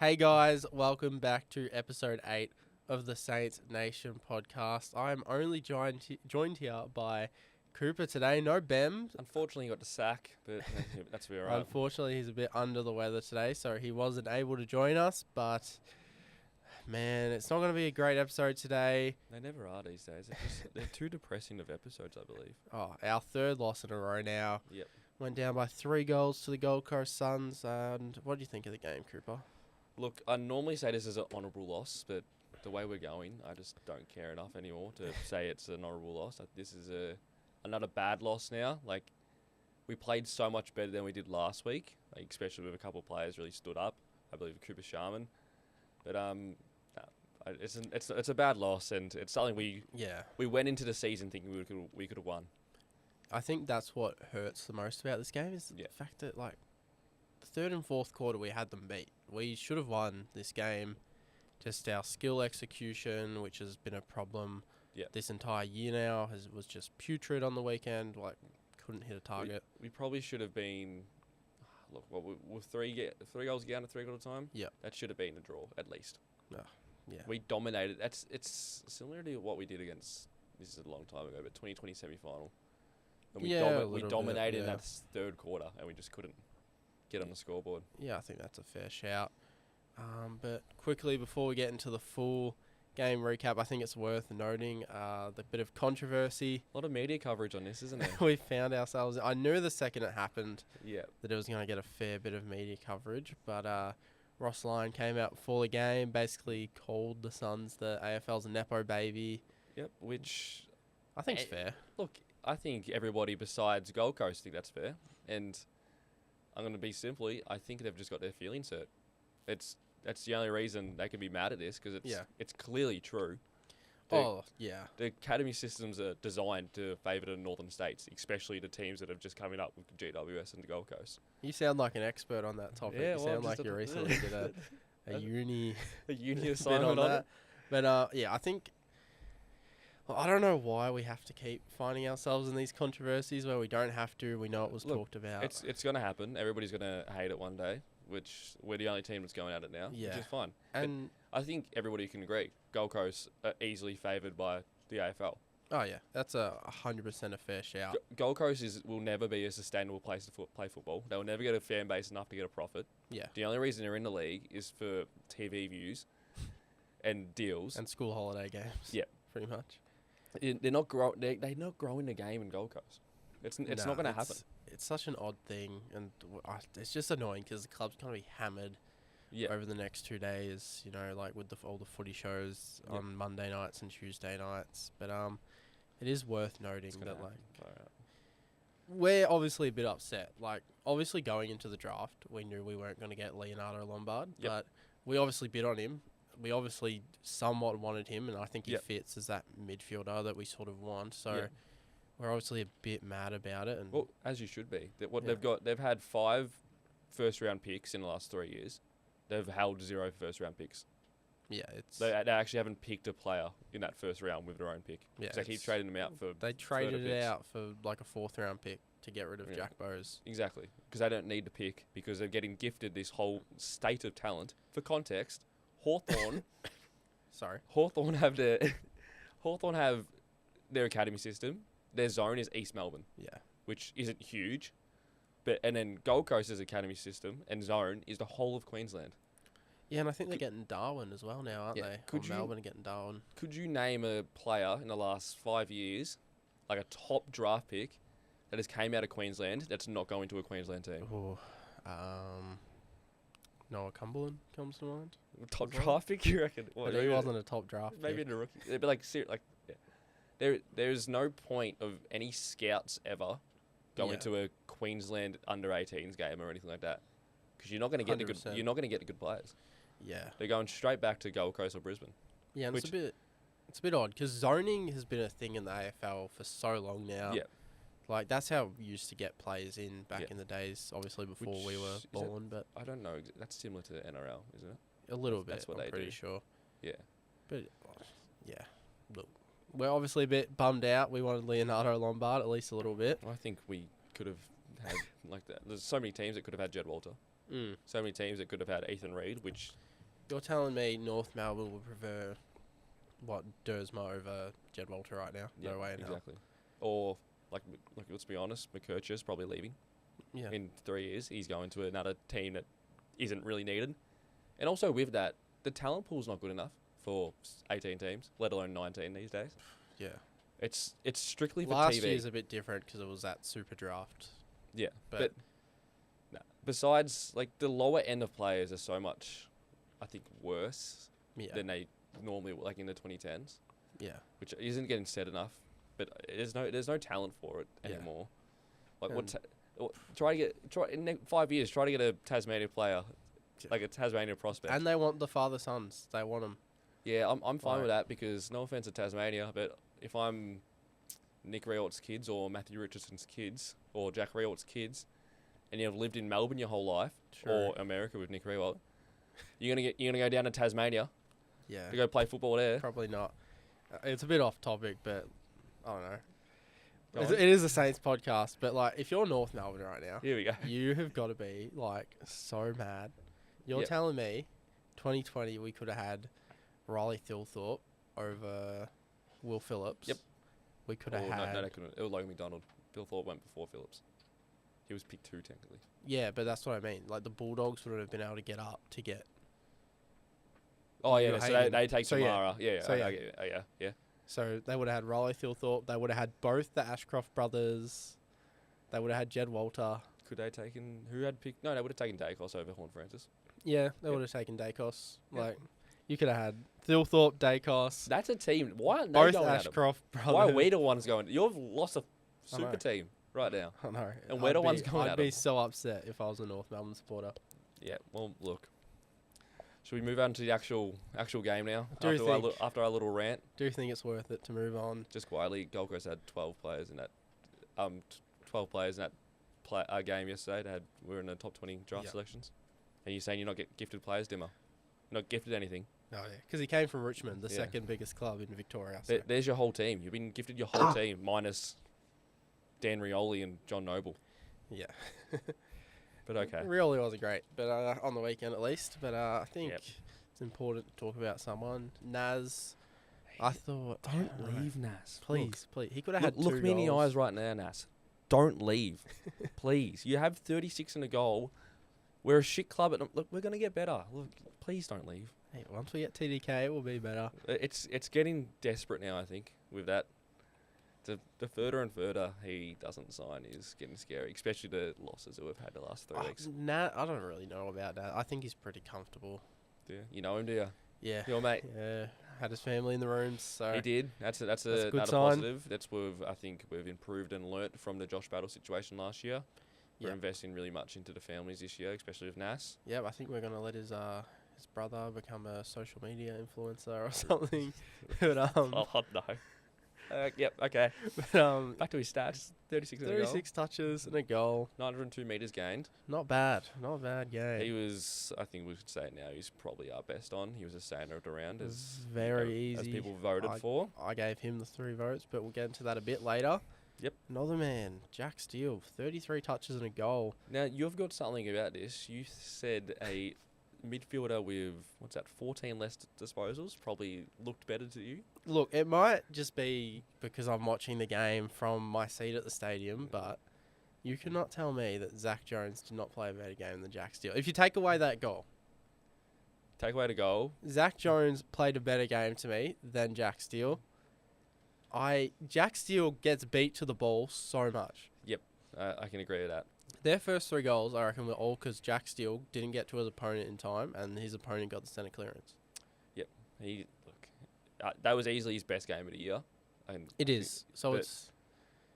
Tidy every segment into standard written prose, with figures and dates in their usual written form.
Hey guys, welcome back to episode 8 of the Saints Nation podcast. I'm only joined here by Cooper today. No Bem. Unfortunately, he got the sack, but that's where we're at. Unfortunately, he's a bit under the weather today, so he wasn't able to join us. But, man, it's not going to be a great episode today. They never are these days. They're too depressing of episodes, I believe. Oh, our third loss in a row now. Yep. Went down by 3 goals to the Gold Coast Suns. And what do you think of the game, Cooper? Look, I normally say this is an honourable loss, but the way we're going, I just don't care enough anymore to say it's an honourable loss. This is another bad loss now. Like, we played so much better than we did last week, like, especially with a couple of players really stood up. I believe Cooper Sharman. But it's a bad loss, and it's something we went into the season thinking we could have won. I think that's what hurts the most about this game is the fact that, like, the third and fourth quarter we had them beat. We should have won this game. Just our skill execution, which has been a problem this entire year now, was just putrid on the weekend. Like, couldn't hit a target. We probably should have been. Look, with three goals down at 3 quarter time. Yeah, that should have been a draw at least. Yeah, we dominated. It's similar to what we did against. This is a long time ago, but 2020 semi-final. And we dominated in that third quarter, and we just couldn't get on the scoreboard. Yeah, I think that's a fair shout. But quickly, before we get into the full game recap, I think it's worth noting the bit of controversy. A lot of media coverage on this, isn't it? We found ourselves... I knew the second it happened that it was going to get a fair bit of media coverage, but Ross Lyon came out before the game, basically called the Suns the AFL's Nepo baby. Yep, which... I think it's fair. Look, I think everybody besides Gold Coast think that's fair, and I'm going to be simply, I think they've just got their feelings hurt. That's the only reason they can be mad at this, because it's clearly true. The academy systems are designed to favour the northern states, especially the teams that have just coming up with GWS and the Gold Coast. You sound like an expert on that topic. Yeah, you sound like you recently did a uni assignment on that. But I think... Well, I don't know why we have to keep finding ourselves in these controversies where we don't have to. We know it was talked about. It's going to happen. Everybody's going to hate it one day, which we're the only team that's going at it now, which is fine. And but I think everybody can agree, Gold Coast are easily favoured by the AFL. Oh, yeah. That's 100% a fair shout. Gold Coast will never be a sustainable place to play football. They will never get a fan base enough to get a profit. Yeah. The only reason they're in the league is for TV views and deals. And school holiday games. Yeah. Pretty much. They're not growing the game in Gold Coast. It's not going to happen. It's such an odd thing, and it's just annoying because the club's going to be hammered over the next 2 days. You know, like with all the footy shows on Monday nights and Tuesday nights. But it is worth noting that we're obviously a bit upset. Like, obviously going into the draft, we knew we weren't going to get Leonardo Lombard, but we obviously bid on him. We obviously somewhat wanted him, and I think he fits as that midfielder that we sort of want. So we're obviously a bit mad about it. And well, as you should be. They've had 5 first-round picks in the last 3 years. They've held 0 first-round picks. Yeah, they actually haven't picked a player in that first round with their own pick. Yeah, so they keep trading them out for. They traded it out for like a 4th-round pick to get rid of Jack Bowes. Exactly, because they don't need the pick because they're getting gifted this whole state of talent. For context, Hawthorn have their academy system. Their zone is East Melbourne. Yeah. Which isn't huge. And then Gold Coast's academy system and zone is the whole of Queensland. Yeah, and I think they're getting Darwin as well now, aren't they? Melbourne are getting Darwin. Could you name a player in the last 5 years, like a top draft pick, that has came out of Queensland that's not going to a Queensland team? Oh, Noah Cumberland comes to mind. Top draft pick, you reckon? But he wasn't a top draft pick. Maybe in a rookie. But there's no point of any scouts ever going to a Queensland under-18s game or anything like that, because you're not going to get the good players. Yeah, they're going straight back to Gold Coast or Brisbane. Yeah, and it's a bit odd because zoning has been a thing in the AFL for so long now. Yeah. Like, that's how we used to get players in back in the days, obviously before we were born. But I don't know. That's similar to the NRL, isn't it? A little bit. That's what I'm pretty do. Sure. Yeah. But, look, we're obviously a bit bummed out. We wanted Leonardo Lombard at least a little bit. I think we could have had like that. There's so many teams that could have had Jed Walter. So many teams that could have had Ethan Reid, which... You're telling me North Melbourne would prefer, Dersma over Jed Walter right now? Yeah, no way in exactly. Or, let's be honest, McKercher's probably leaving. Yeah. In 3 years. He's going to another team that isn't really needed. And also with that, the talent pool's not good enough for 18 teams, let alone 19 these days. Yeah. It's strictly for Last TV. year's a bit different because it was that super draft. Yeah, but besides, the lower end of players are so much, I think, worse than they normally were, in the 2010s. Yeah. Which isn't getting said enough, but there's no talent for it anymore. In 5 years, try to get a Tasmania player, a Tasmania prospect. And they want the father sons. They want them. Yeah, I'm fine with that because no offense to Tasmania, but if I'm Nick Riewoldz's kids or Matthew Richardson's kids or Jack Riewoldz's kids, and you've lived in Melbourne your whole life or America with Nick Riewoldt, you're gonna go down to Tasmania, to go play football there. Probably not. It's a bit off topic, but I don't know. It is a Saints podcast, but if you're North Melbourne right now, here we go. You have got to be so mad. You're telling me, 2020 we could have had Riley Thilthorpe over Will Phillips. Yep. We could have had. No, they couldn't. It was Logan McDonald. Thilthorpe went before Phillips. He was picked 2 technically. Yeah, but that's what I mean. The Bulldogs would have been able to get up to get. Oh yeah, so they take Tamara. Yeah. So they would have had Riley Thilthorpe. They would have had both the Ashcroft brothers. They would have had Jed Walter. Could they have taken... Who had picked... No, they would have taken Dacos over Horn Francis. Yeah, they would have taken Dacos. You could have had Thilthorpe, Dacos. That's a team. Why aren't both they going Ashcroft brothers? Why are we the ones going... You've lost a super team right now. I know. And we're the ones going at I'd be so upset if I was a North Melbourne supporter. Yeah, well, look. Should we move on to the actual game now? After our little rant? Do you think it's worth it to move on? Just quietly, Gold Coast had 12 players in that... 12 players in that game yesterday. We were in the top 20 draft selections. And you're saying you're not gifted players, Dimmer? You're not gifted anything? No, because he came from Richmond, the second biggest club in Victoria. So. There's your whole team. You've been gifted your whole team, minus Dan Rioli and John Noble. Yeah. But okay. Rioli wasn't great, but on the weekend at least. But I think it's important to talk about someone. Nas, I thought... Don't leave Nas. Please. He could have had 2 Look me in the goals. eyes right now, Nas. Don't leave. Please. You have 36 in a goal. We're a shit club. Look, we're going to get better. Look, please don't leave. Hey, once we get TDK, it will be better. It's getting desperate now, I think, with that. The further and further he doesn't sign is getting scary, especially the losses that we've had the last 3 weeks. Nah, I don't really know about that. I think he's pretty comfortable. Do you? You know him, do you? Yeah. Your mate? Yeah. Had his family in the rooms, so... He did. That's a good another sign. positive. I think we've improved and learnt from the Josh Battle situation last year. We're investing really much into the families this year, especially with Nas. Yeah, I think we're going to let his brother become a social media influencer or something. But, oh, no. Yep, okay. But, back to his stats. 36 touches and a goal. 902 metres gained. Not bad. Not a bad game. He was, I think we could say it now, he's probably our best on. He was a standard around as very easy. As people voted for. I gave him the 3 votes, but we'll get into that a bit later. Yep. Another man, Jack Steele, 33 touches and a goal. Now, you've got something about this. You said a midfielder with, 14 less disposals probably looked better to you? Look, it might just be because I'm watching the game from my seat at the stadium, but you cannot tell me that Zach Jones did not play a better game than Jack Steele. If you take away that goal. Take away the goal. Zach Jones played a better game to me than Jack Steele. Jack Steele gets beat to the ball so much. Yep, I can agree with that. Their first 3 goals, I reckon, were all because Jack Steele didn't get to his opponent in time, and his opponent got the centre clearance. Yep, that was easily his best game of the year. And it is. So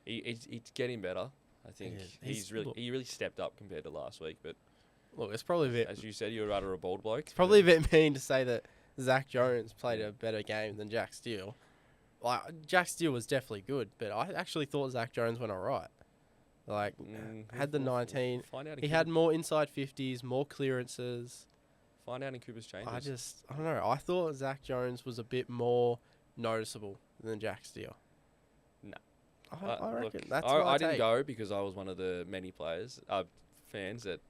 he's getting better. I think he really stepped up compared to last week. But look, it's probably a bit. As you said, you were rather a bold bloke. It's probably a bit mean to say that Zach Jones played a better game than Jack Steele. Jack Steele was definitely good, but I actually thought Zach Jones went all right. Had the 19. He had more inside 50s, more clearances. Find out in Cooper's changes. I don't know. I thought Zach Jones was a bit more noticeable than Jack Steele. No. I reckon look, that's what I didn't go because I was one of the many fans that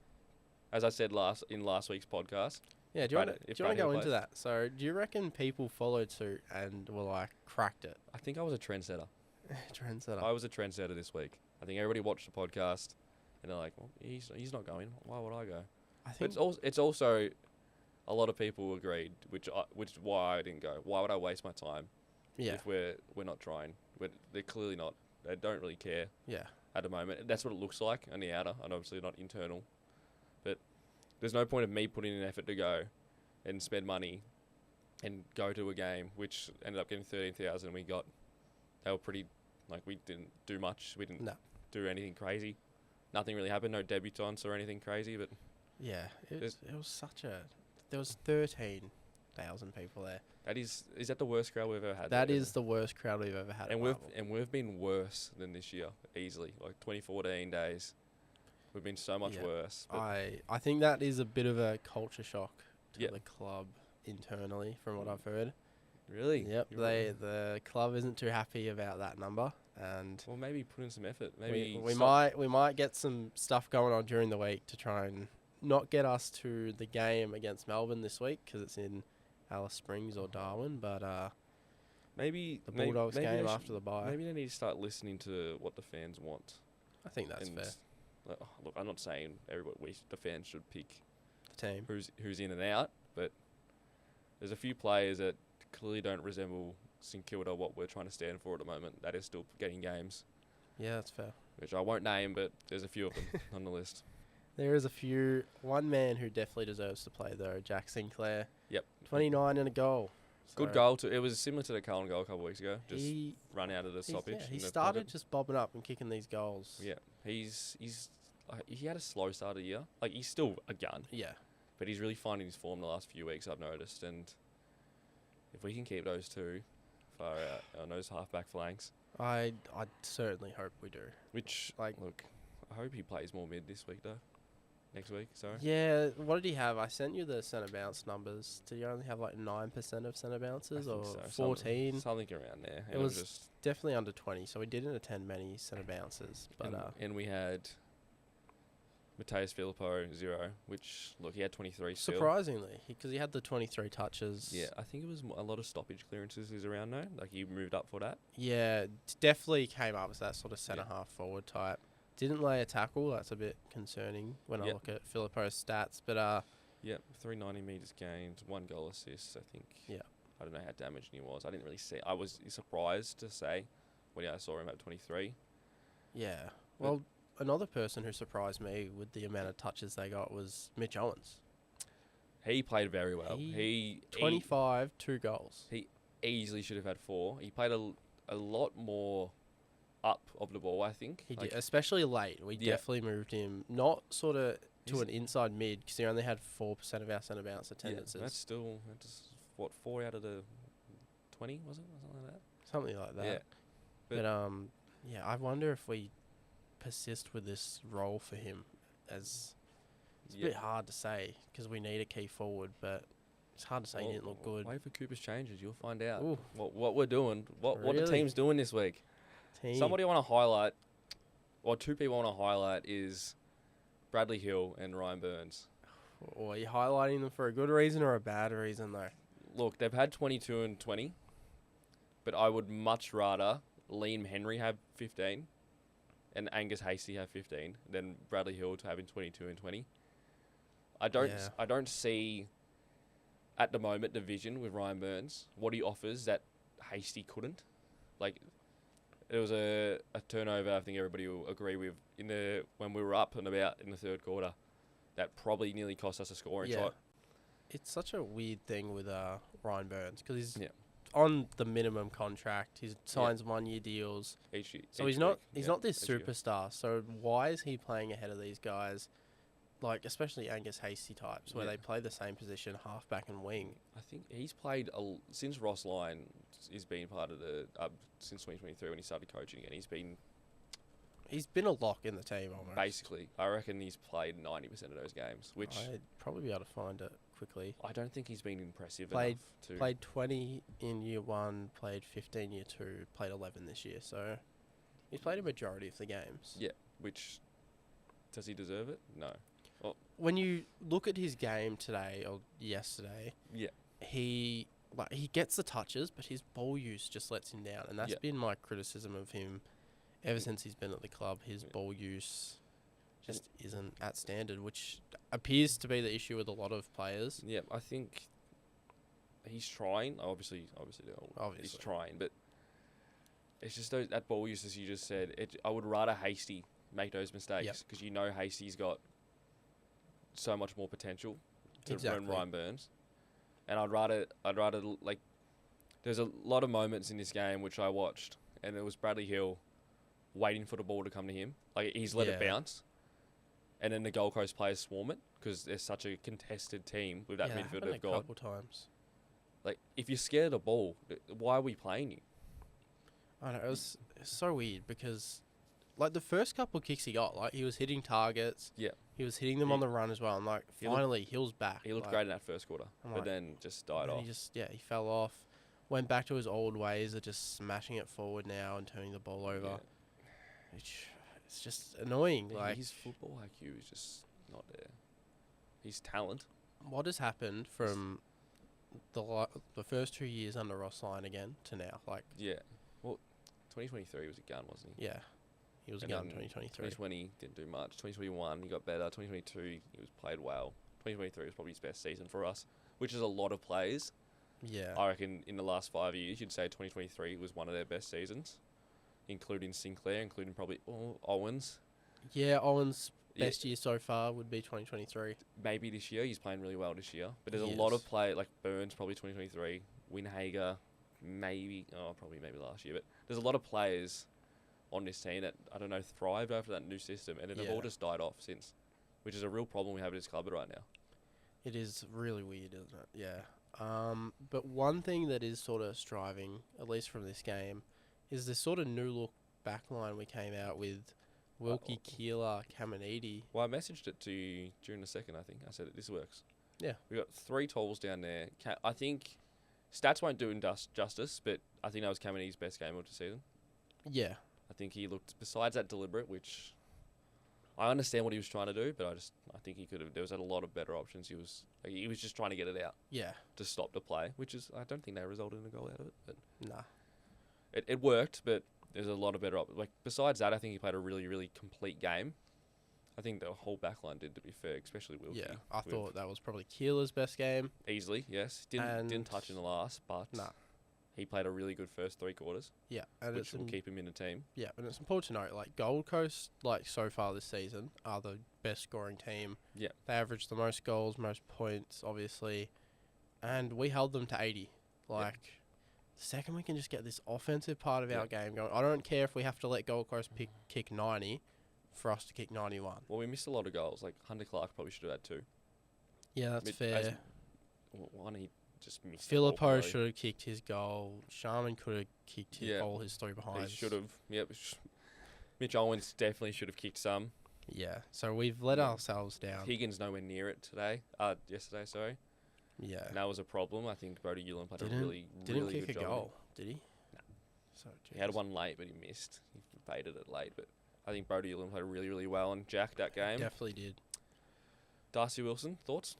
as I said in last week's podcast. Yeah, do you want to go into that? So, do you reckon people followed suit and were like, cracked it? I think I was a trendsetter. Trendsetter. I was a trendsetter this week. I think everybody watched the podcast, and they're like, well, he's not going. Why would I go? I think it's also a lot of people agreed, which is why I didn't go. Why would I waste my time? Yeah. If we're not trying. They're clearly not. They don't really care. Yeah. At the moment, that's what it looks like on the outer, and obviously not internal. But there's no point of me putting in effort to go and spend money and go to a game, which ended up getting 13,000. They were pretty, we didn't do much. We didn't do anything crazy. Nothing really happened. No debutants or anything crazy. But yeah, it was such a. There was 13,000 people there. Is that the worst crowd we've ever had? That is the worst crowd we've ever had. And we've been worse than this year easily. Like 2014 days, we've been so much worse. I think that is a bit of a culture shock to the club internally, from what I've heard. Really? Yep. The club isn't too happy about that number, and well, maybe put in some effort. Maybe we might get some stuff going on during the week to try and not get us to the game against Melbourne this week because it's in Alice Springs or Darwin, but maybe the Bulldogs game after the bye. Maybe they need to start listening to what the fans want. I think that's fair. Look, I'm not saying the fans should pick the team who's in and out, but there's a few players that clearly don't resemble St Kilda, what we're trying to stand for at the moment. That is still getting games. Yeah, that's fair. Which I won't name, but there's a few of them on the list. There is a few. One man who definitely deserves to play, though, Jack Sinclair. Yep. 29 and a goal. Good goal, too. It was similar to the Cullen goal a couple of weeks ago. Just run out of the stoppage. Yeah, he started just bobbing up and kicking these goals. Yeah. He had a slow start of the year. He's still a gun. Yeah. But he's really finding his form the last few weeks, I've noticed. And if we can keep those two far out on those half-back flanks. I certainly hope we do. Which, look, I hope he plays more mid this week, though. Next week, sorry. Yeah, what did he have? I sent you the centre bounce numbers. Did he only have 9% of centre bounces or so. 14? Something around there. It was just definitely under 20, so we didn't attend many centre bounces. But and we had Mateus Filippo 0, which he had 23 still. Surprisingly, because he had the 23 touches. Yeah, I think it was a lot of stoppage clearances is around though. He moved up for that. Yeah, definitely came up as that sort of centre half forward type. Didn't lay a tackle. That's a bit concerning when I look at Filippo's stats. But 390 metres gained, 1 goal assist, I think. Yeah. I don't know how damaged he was. I didn't really see. I was surprised to say when I saw him at 23. Yeah. Well, another person who surprised me with the amount of touches they got was Mitch Owens. He played very well. He 25, 2 goals. He easily should have had 4. He played a lot more up of the ball, I think. He did, especially late. We definitely moved him, not sort of to an inside mid, because he only had 4% of our centre bounce attendances. That's 4 out of the 20, was it? Something like that. Yeah. But I wonder if we persist with this role for him. It's a bit hard to say, because we need a key forward, but it's hard to say he didn't look good. Wait for Cooper's changes. You'll find out Ooh. what we're doing, what the team's doing this week. Somebody I want to highlight, or two people I want to highlight, is Bradley Hill and Ryan Burns. Are you highlighting them for a good reason or a bad reason, though? Look, they've had 22 and 20, but I would much rather Liam Henry have 15 and Angus Hasty have 15 than Bradley Hill to having 22 and 20. I don't see at the moment the vision with Ryan Burns, what he offers that Hasty couldn't. There was a turnover, I think everybody will agree with, when we were up and about in the third quarter, that probably nearly cost us a scoring try. It's such a weird thing with Ryan Burns, because he's on the minimum contract. He signs 1-year deals. So he's not this superstar. So why is he playing ahead of these guys, especially Angus Hasty types, where they play the same position, halfback and wing? I think he's played since Ross Lyon has been part of the since 2023 when he started coaching again. He's been a lock in the team almost. Basically, I reckon he's played 90% of those games, which I'd probably be able to find it quickly. I don't think he's been impressive played enough. Played 20 in year 1, played 15 year 2, played 11 this year. So he's played a majority of the games. Yeah, which does he deserve it? No. when you look at his game today or yesterday, he gets the touches, but his ball use just lets him down, and that's been my criticism of him ever since he's been at the club. His ball use just isn't at standard, which appears to be the issue with a lot of players. Yeah, I think he's trying. Obviously, he's trying, but it's just that ball use, as you just said. I would rather Hasty make those mistakes because Hasty's got so much more potential to run Ryan Burns, and I'd rather like. There's a lot of moments in this game which I watched, and it was Bradley Hill waiting for the ball to come to him. Like he's let it bounce, and then the Gold Coast players swarm it because they're such a contested team with that midfield they've got. A couple times. Like if you're scared of the ball, why are we playing you? I know, it's so weird because, like, the first couple of kicks he got, like, he was hitting targets. Yeah. He was hitting them on the run as well. And, like, finally, Hill's back. He looked great in that first quarter, but then just died off. He fell off. Went back to his old ways of just smashing it forward now and turning the ball over. Yeah. It's just annoying. Yeah, like his football IQ is just not there. His talent. What has happened from the first 2 years under Ross Lyon again to now? Like, yeah. Well, 2023 was a gun, wasn't he? Yeah. He was a gun in 2023. 2020 didn't do much. 2021 he got better. 2022 he was played well. 2023 was probably his best season for us, which is a lot of players. Yeah. I reckon in the last 5 years you'd say 2023 was one of their best seasons, including Sinclair, including probably Owens. Yeah, Owens' best year so far would be 2023. Maybe this year. He's playing really well this year. But there's a lot of play, like Burns probably 2023, Winhager maybe last year. But there's a lot of players on this team that, I don't know, thrived after that new system, and they've all just died off since, which is a real problem we have at this club right now. It is really weird, isn't it? Yeah. But one thing that is sort of striving, at least from this game, is this sort of new look backline we came out with. Wilkie, Keeler, Caminiti. Well, I messaged it to you during the second, I think. I said, this works. Yeah. We got 3 tools down there. I think stats won't do him justice, but I think that was Caminiti's best game of the season. Yeah. I think he looked, besides that deliberate, which I understand what he was trying to do, but I think he could have, there was a lot of better options. He was just trying to get it out. Yeah. To stop the play, which is, I don't think they resulted in a goal out of it. But nah. It worked, but there's a lot of better options. Like, besides that, I think he played a really, really complete game. I think the whole backline did, to be fair, especially Wilkie. Yeah, I thought that was probably Keeler's best game. Easily, yes. Didn't touch in the last, but he played a really good first 3 quarters. Yeah, and which will keep him in the team. Yeah, and it's important to note, like, Gold Coast, like, so far this season, are the best scoring team. Yeah. They averaged the most goals, most points, obviously, and we held them to 80. Like, the second we can just get this offensive part of our game going, I don't care if we have to let Gold Coast kick 90 for us to kick 91. Well, we missed a lot of goals. Like, Hunter Clark probably should have had 2. Yeah, that's fair. One, he just missed. Filippo should have kicked his goal. Sharman could have kicked all his 3 behinds. He should have. Yep. Mitch Owens definitely should have kicked some. Yeah, so we've let ourselves down. Higgins nowhere near it yesterday, sorry. Yeah. And that was a problem. I think Brody Ulan played a really good job. Didn't kick a goal, did he? No. So, he had one late, but he missed. He baited it late, but I think Brody Ulan played really, really well and Jack that game. Definitely did. Darcy Wilson, thoughts?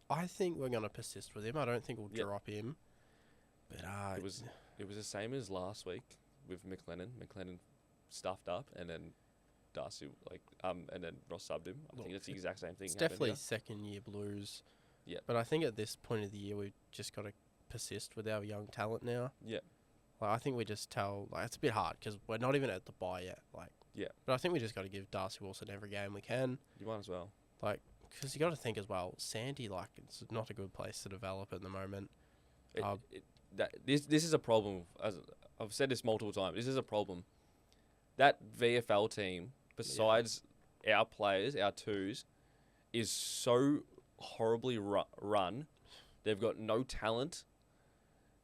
I think we're going to persist with him. I don't think we'll drop him. But it was the same as last week with McLennan. McLennan stuffed up, and then Darcy and then Ross subbed him. I think it's the exact same thing. It's definitely second year blues. Yeah. But I think at this point of the year, we've just got to persist with our young talent now. Yeah. Like, I think we just it's a bit hard because we're not even at the bye yet. Like, yeah. But I think we just got to give Darcy Wilson every game we can. You might as well. Like, because you got to think as well, Sandy, like, it's not a good place to develop at the moment. This is a problem. As I've said this multiple times. This is a problem. That VFL team, besides our players, our 2s, is so horribly run. They've got no talent.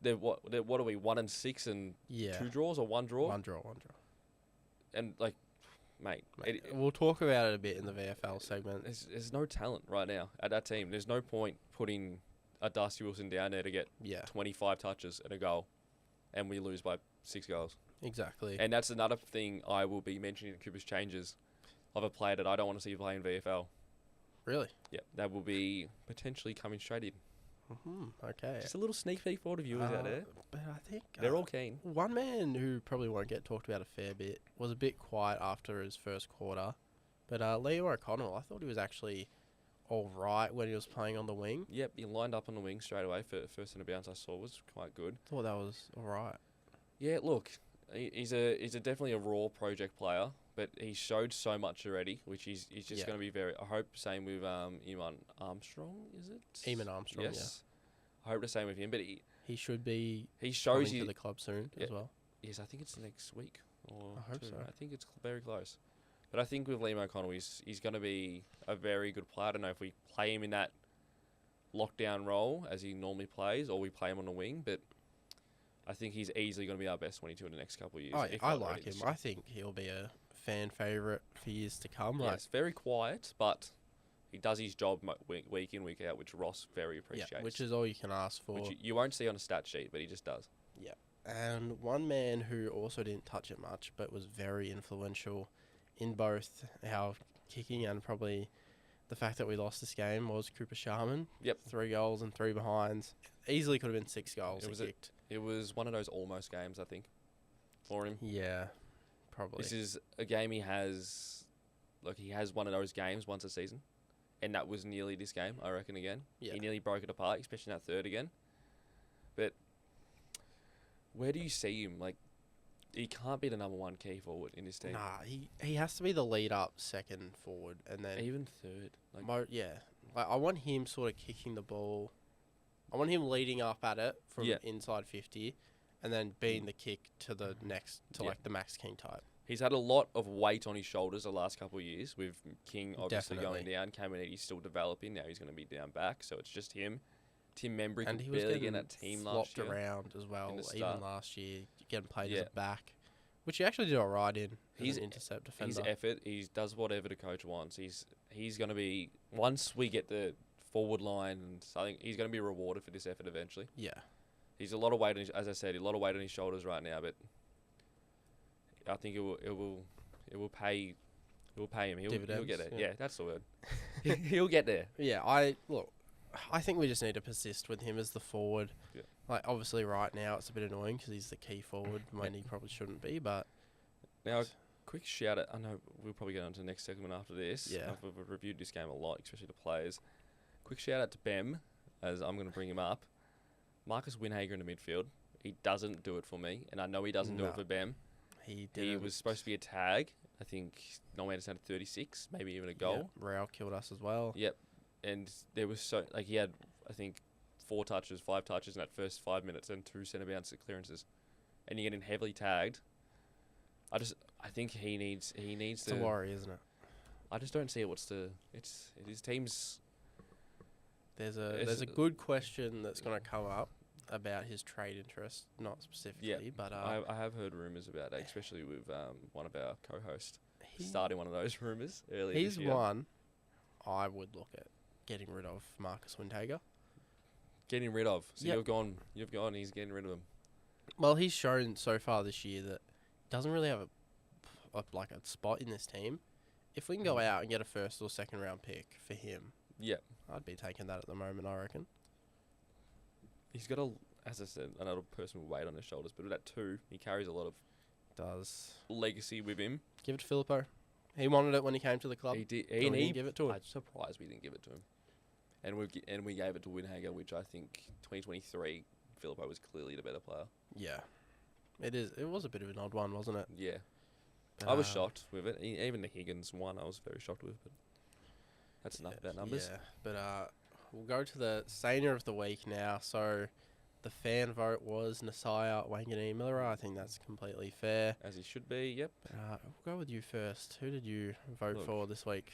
They're what are we, 1-6 and 2 draws or 1 draw? 1 draw. And like, mate, we'll talk about it a bit in the VFL segment. There's no talent right now at that team. There's no point putting a Darcy Wilson down there to get 25 touches and a goal, and we lose by 6 goals. Exactly. And that's another thing I will be mentioning in Cooper's changes. of a player that I don't want to see play in VFL. Really? Yeah, that will be potentially coming straight in. Okay. Just a little sneak peek for all the viewers out there. But I think they're all keen. One man who probably won't get talked about a fair bit was a bit quiet after his first quarter, but Leo O'Connell, I thought he was actually all right when he was playing on the wing. Yep, he lined up on the wing straight away for the first centre bounce I saw was quite good. Thought that was all right. Yeah, look, he's definitely a raw project player, but he showed so much already, which he's just going to be very. I hope same with Eamon Armstrong, is it? Eamon Armstrong, yes. Yeah. I hope the same with him, but he should be. He shows coming to the club soon as well. Yes, I think it's next week or I hope so. I think it's very close. But I think with Liam O'Connell, he's going to be a very good player. I don't know if we play him in that lockdown role as he normally plays, or we play him on the wing, but I think he's easily going to be our best 22 in the next couple of years. I like him. I think he'll be a fan favourite for years to come. Yeah, it's very quiet, but he does his job week in, week out, which Ross very appreciates. Yeah, which is all you can ask for. Which you won't see on a stat sheet, but he just does. Yeah. And one man who also didn't touch it much, but was very influential in both our kicking and probably the fact that we lost this game was Cooper Sharman. Yep. 3 goals and 3 behinds. Easily could have been 6 goals he kicked. It was one of those almost games, I think, for him. Yeah, probably. This is a game he has one of those games once a season, and that was nearly this game, I reckon, again. Yeah. He nearly broke it apart, especially in that third again. But where do you see him? Like, he can't be the number one key forward in this team. Nah, he has to be the lead up second forward, and then even third. Like I want him sort of kicking the ball. I want him leading up at it from inside 50, and then being the kick to the next like the Max King type. He's had a lot of weight on his shoulders the last couple of years, with King obviously going down. Caminiti's still developing. Now he's going to be down back, so it's just him. Tim Membry could barely get in that team last year. Flopped around as well, even last year, getting played as a back, which he actually did all right in. He's an intercept defender. His effort, he does whatever the coach wants. He's going to be, once we get the forward line, and I think he's going to be rewarded for this effort eventually. Yeah. He's a lot of weight, as I said, a lot of weight on his shoulders right now, but I think it will pay him. He'll get there. Yeah, that's the word. He'll get there. Yeah, I think we just need to persist with him as the forward. Yeah. Like, obviously right now it's a bit annoying because he's the key forward when he probably shouldn't be, but... Now, quick shout out. I know we'll probably get on to the next segment after this. Yeah. I've reviewed this game a lot, especially the players. Quick shout out to Bem, as I'm going to bring him up. Marcus Winhager in the midfield. He doesn't do it for me, and I know he doesn't do it for Bem. He was supposed to be a tag. I think no man has had 36, maybe even a goal. Yeah, Rao killed us as well. Yep. And there was he had, I think, 5 touches in that first 5 minutes and 2 centre bounce clearances. And you're getting heavily tagged. I think he needs to... It's a worry, isn't it? I just don't see it. His team's... There's a good question that's going to come up about his trade interest, not specifically, but... I have heard rumours about that, especially with one of our co-hosts starting one of those rumours earlier this year. He's one I would look at getting rid of Marcus Winhager. Getting rid of? So you've gone, he's getting rid of him. Well, he's shown so far this year that he doesn't really have a spot in this team. If we can go out and get a first or second round pick for him, I'd be taking that at the moment, I reckon. He's got as I said, another person with weight on his shoulders, but with that too, he carries a lot of legacy with him. Give it to Filippo. He wanted it when he came to the club. He did. He didn't give it to him. I'm surprised we didn't give it to him. And we gave it to Winhager, which I think 2023 Filippo was clearly the better player. Yeah, it was a bit of an odd one, wasn't it? Yeah, I was shocked with it. Even the Higgins one, I was very shocked with. But that's enough about numbers. Yeah, but we'll go to the senior of the week now. So the fan vote was Nasiah Wanganeen-Miller. I think that's completely fair, as he should be. Yep. We'll go with you first. Who did you vote for this week?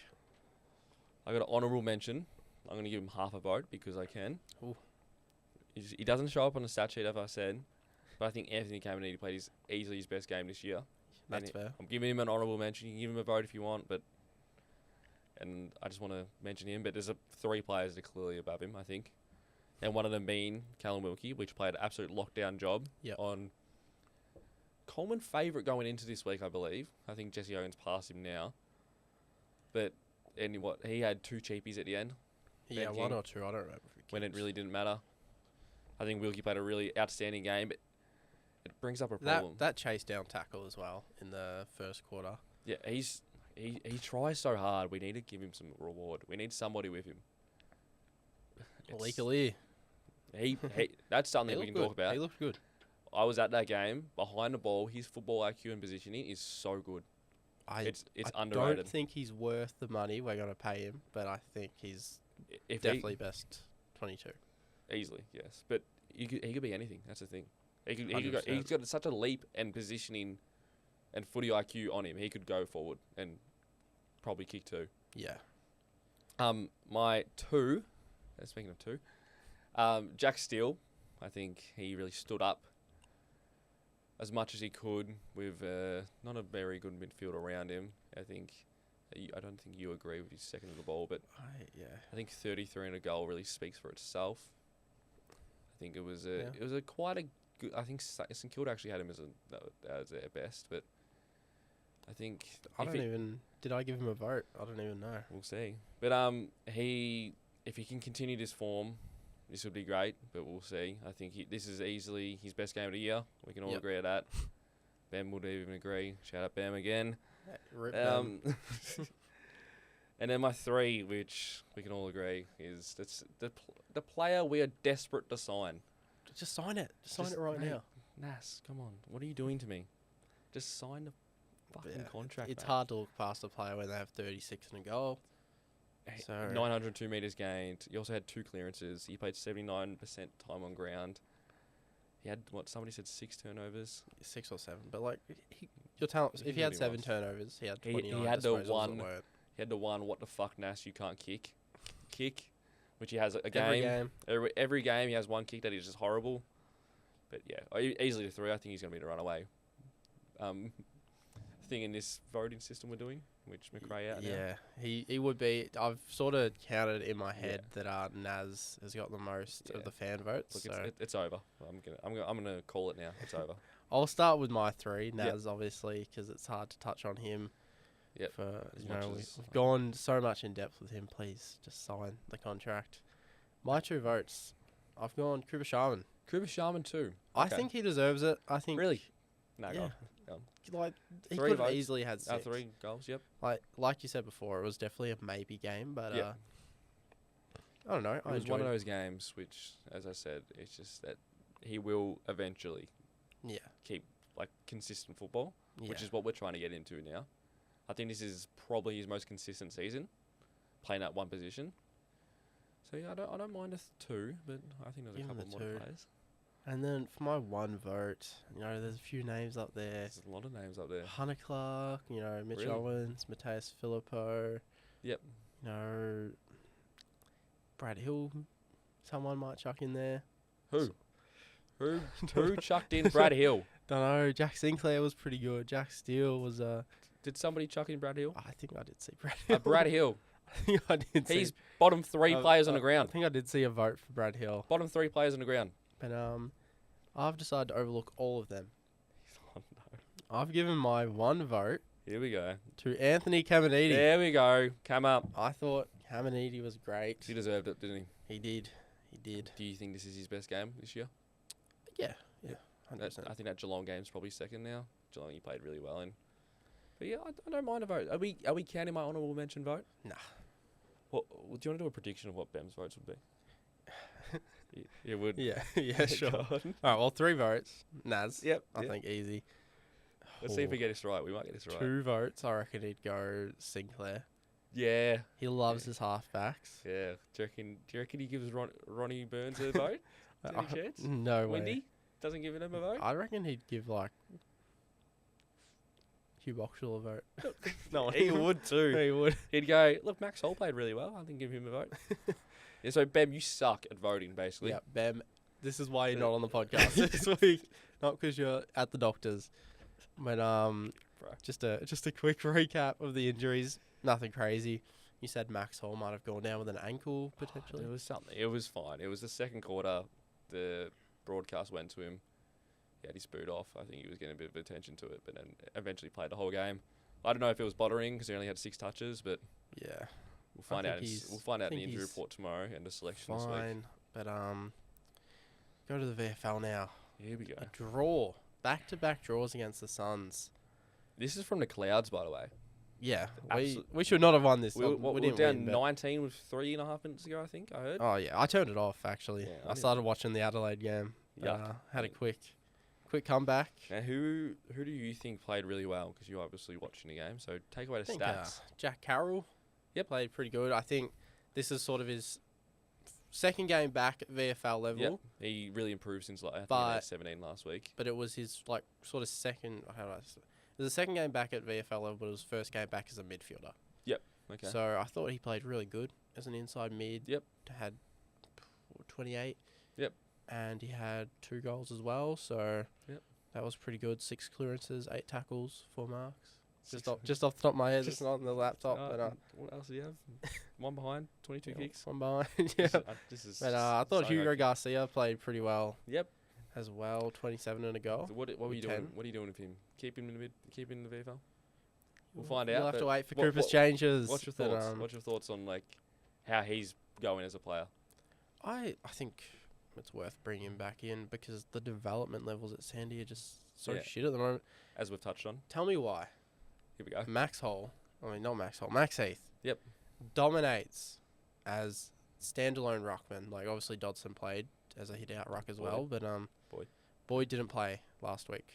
I got an honourable mention. I'm going to give him half a vote because I can. Ooh. He doesn't show up on the stat sheet, as I said, but I think Anthony Caminiti played easily his best game this year. That's fair. I'm giving him an honourable mention. You can give him a vote if you want, and I just want to mention him. But there's 3 players that are clearly above him, I think, and one of them being Callum Wilkie, which played an absolute lockdown job on Coleman favourite going into this week, I believe. I think Jesse Owens passed him now. But he had 2 cheapies at the end. Yeah, Ben 1 King, or 2. I don't remember. When it really didn't matter. I think Wilkie played a really outstanding game, but it brings up a problem. That chase down tackle as well in the first quarter. Yeah, he tries so hard. We need to give him some reward. We need somebody with him. Leaker. That's something we can talk about. He looked good. I was at that game. Behind the ball, his football IQ and positioning is so good. It's underrated. I don't think he's worth the money we're going to pay him, but I think he's definitely best 22. Easily, yes. But he could be anything. That's the thing. He's got such a leap and positioning and footy IQ on him. He could go forward and probably kick 2. Yeah. My 2, speaking of 2, Jack Steele, I think he really stood up as much as he could with not a very good midfield around him. I don't think you agree with his second of the ball, but I think 33 and a goal really speaks for itself. I think it was quite a good. I think St Kilda actually had him as their best, but I think did I give him a vote? I don't even know. We'll see. But if he can continue this form, this would be great. But we'll see. I think this is easily his best game of the year. We can all agree on that. Bam would even agree. Shout out Bam again. Rip Bam. And then my 3, which we can all agree, is that's the player we are desperate to sign. Just sign it. Just sign it right now. Nas, come on. What are you doing to me? Just sign the fucking contract. It's hard to look past a player when they have 36 and a goal. So 902 metres gained. He also had 2 clearances. He played 79% time on ground. He had, somebody said 6 turnovers? 6 or 7. But, your talent, if he had 7 turnovers, he had 29 He had the one, what the fuck, Nas, you can't kick, which he has a game. Every game he has one kick that is just horrible. But, yeah, easily the 3. I think he's going to be the runaway thing in this voting system we're doing, which McRae out now. Yeah, he would be. I've sort of counted in my head that Naz has got the most of the fan votes. Look, it's over. I'm gonna call it now. It's over. I'll start with my 3. Naz, obviously, because it's hard to touch on him. Yep. We've gone so much in depth with him. Please just sign the contract. My 2 votes, I've gone Cooper Sharman. Cooper Sharman too. I think he deserves it. I think really. No, go on. He could have easily had 6. 3 goals. Yep. Like you said before, it was definitely a maybe game, but I don't know. It was one of those games which, as I said, it's just that he will eventually keep consistent football, which is what we're trying to get into now. I think this is probably his most consistent season, playing at one position. So yeah, I don't mind a 2, but I think there's a couple more players. And then for my 1 vote, there's a few names up there. There's a lot of names up there. Hunter Clark, Mitch Owens, Mateus Filippo. Yep. Brad Hill, someone might chuck in there. Who chucked in Brad Hill? Don't know. Jack Sinclair was pretty good. Jack Steele was Did somebody chuck in Brad Hill? I think I did see Brad Hill. Brad Hill. I think I did. He's bottom 3 players on the ground. I think I did see a vote for Brad Hill. Bottom 3 players on the ground. But I've decided to overlook all of them. Oh, no. I've given my 1 vote. Here we go. To Anthony Caminiti. There we go. Come up. I thought Caminiti was great. He deserved it, didn't he? He did. Do you think this is his best game this year? Yeah. 100%. I think that Geelong game's probably second now. Geelong, he played really well in. But yeah, I don't mind a vote. Are we counting my honourable mention vote? Nah. Well, do you want to do a prediction of what Bem's votes would be? You would? Yeah, sure. All right, well, 3 votes. Naz. Yep. I think easy. Let's see if we get this right. We might get this right. 2 votes, I reckon he'd go Sinclair. Yeah. He loves his halfbacks. Yeah. Do you reckon he gives Ronnie Burns a vote? Any chance? No way. Windy doesn't give him a vote? I reckon he'd give, Hugh Boxall a vote. No, he would too. He would. He'd go, look, Max Hall played really well. I think give him a vote. Yeah, so, Bem, you suck at voting, basically. Yeah, Bem, this is why you're not on the podcast this week. Not because you're at the doctor's. But just a quick recap of the injuries. Nothing crazy. You said Max Hall might have gone down with an ankle, potentially. It was something. It was fine. It was the second quarter. The broadcast went to him. He had his boot off. I think he was getting a bit of attention to it, but then eventually played the whole game. I don't know if it was bothering because he only had 6 touches, but Yeah. We'll find out. We'll find out in the injury report tomorrow and the selection this week. Fine, but go to the VFL now. Here we go. A draw, back-to-back draws against the Suns. This is from the clouds, by the way. Yeah, we should not have won this. We were down 19 with 3.5 minutes ago, I think I heard. Oh yeah, I turned it off actually. Yeah, I started watching the Adelaide game. Had a quick comeback. Now, who do you think played really well? Because you're obviously watching the game, so take away the stats. Jack Carroll, played pretty good. I think this is sort of his second game back at VFL level. Yep. He really improved since I think he had 17 last week. But it was his sort of second. It was the second game back at VFL level, but it was first game back as a midfielder. Yep. Okay. So I thought he played really good as an inside mid. Yep. Had 28. Yep. And he had 2 goals as well. So that was pretty good. 6 clearances, 8 tackles, 4 marks. Just off the top of my head, it's not on the laptop. What else do you have? 1 behind, 22 kicks. 1 behind. Yeah. But I thought Hugo Garcia played pretty well. Yep. As well, 27 and a goal. So what were you doing? What are you doing with him? Keep him in the mid. Keep him in the VFL. We'll find out. You'll have to wait for Cooper's changes. What's your thoughts? What's your thoughts on how he's going as a player? I think it's worth bringing him back in because the development levels at Sandy are just so shit at the moment. As we've touched on. Tell me why. Here we go. Max Heath. Yep. Dominates as standalone ruckman. Obviously Dodson played as a hit-out ruck as well, but Boyd didn't play last week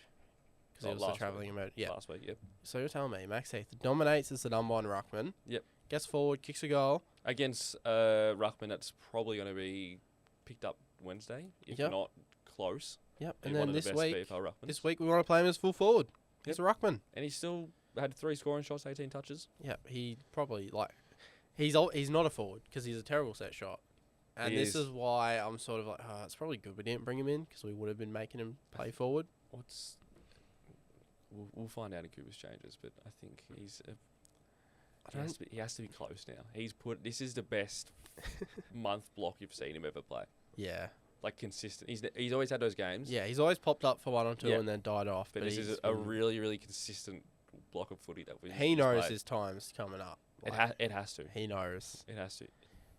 because he was travelling about. Yeah. Last week, yep. So you're telling me Max Heath dominates as the number 1 ruckman. Yep. Gets forward, kicks a goal. Against ruckman that's probably going to be picked up Wednesday, if not close. Yep. And then this week we want to play him as full forward. Yep. He's a ruckman. And he still had 3 scoring shots, 18 touches. Yeah, he probably he's not a forward because he's a terrible set shot. And this is why I'm sort of it's probably good we didn't bring him in because we would have been making him play forward. We'll find out in Cooper's changes, but I think he has to be close now. This is the best month block you've seen him ever play. Yeah. Consistent. He's always had those games. Yeah, he's always popped up for 1 or 2 and then died off. But this is a really, really consistent block of footy that he knows his time's coming up. It has to. He knows. It has to.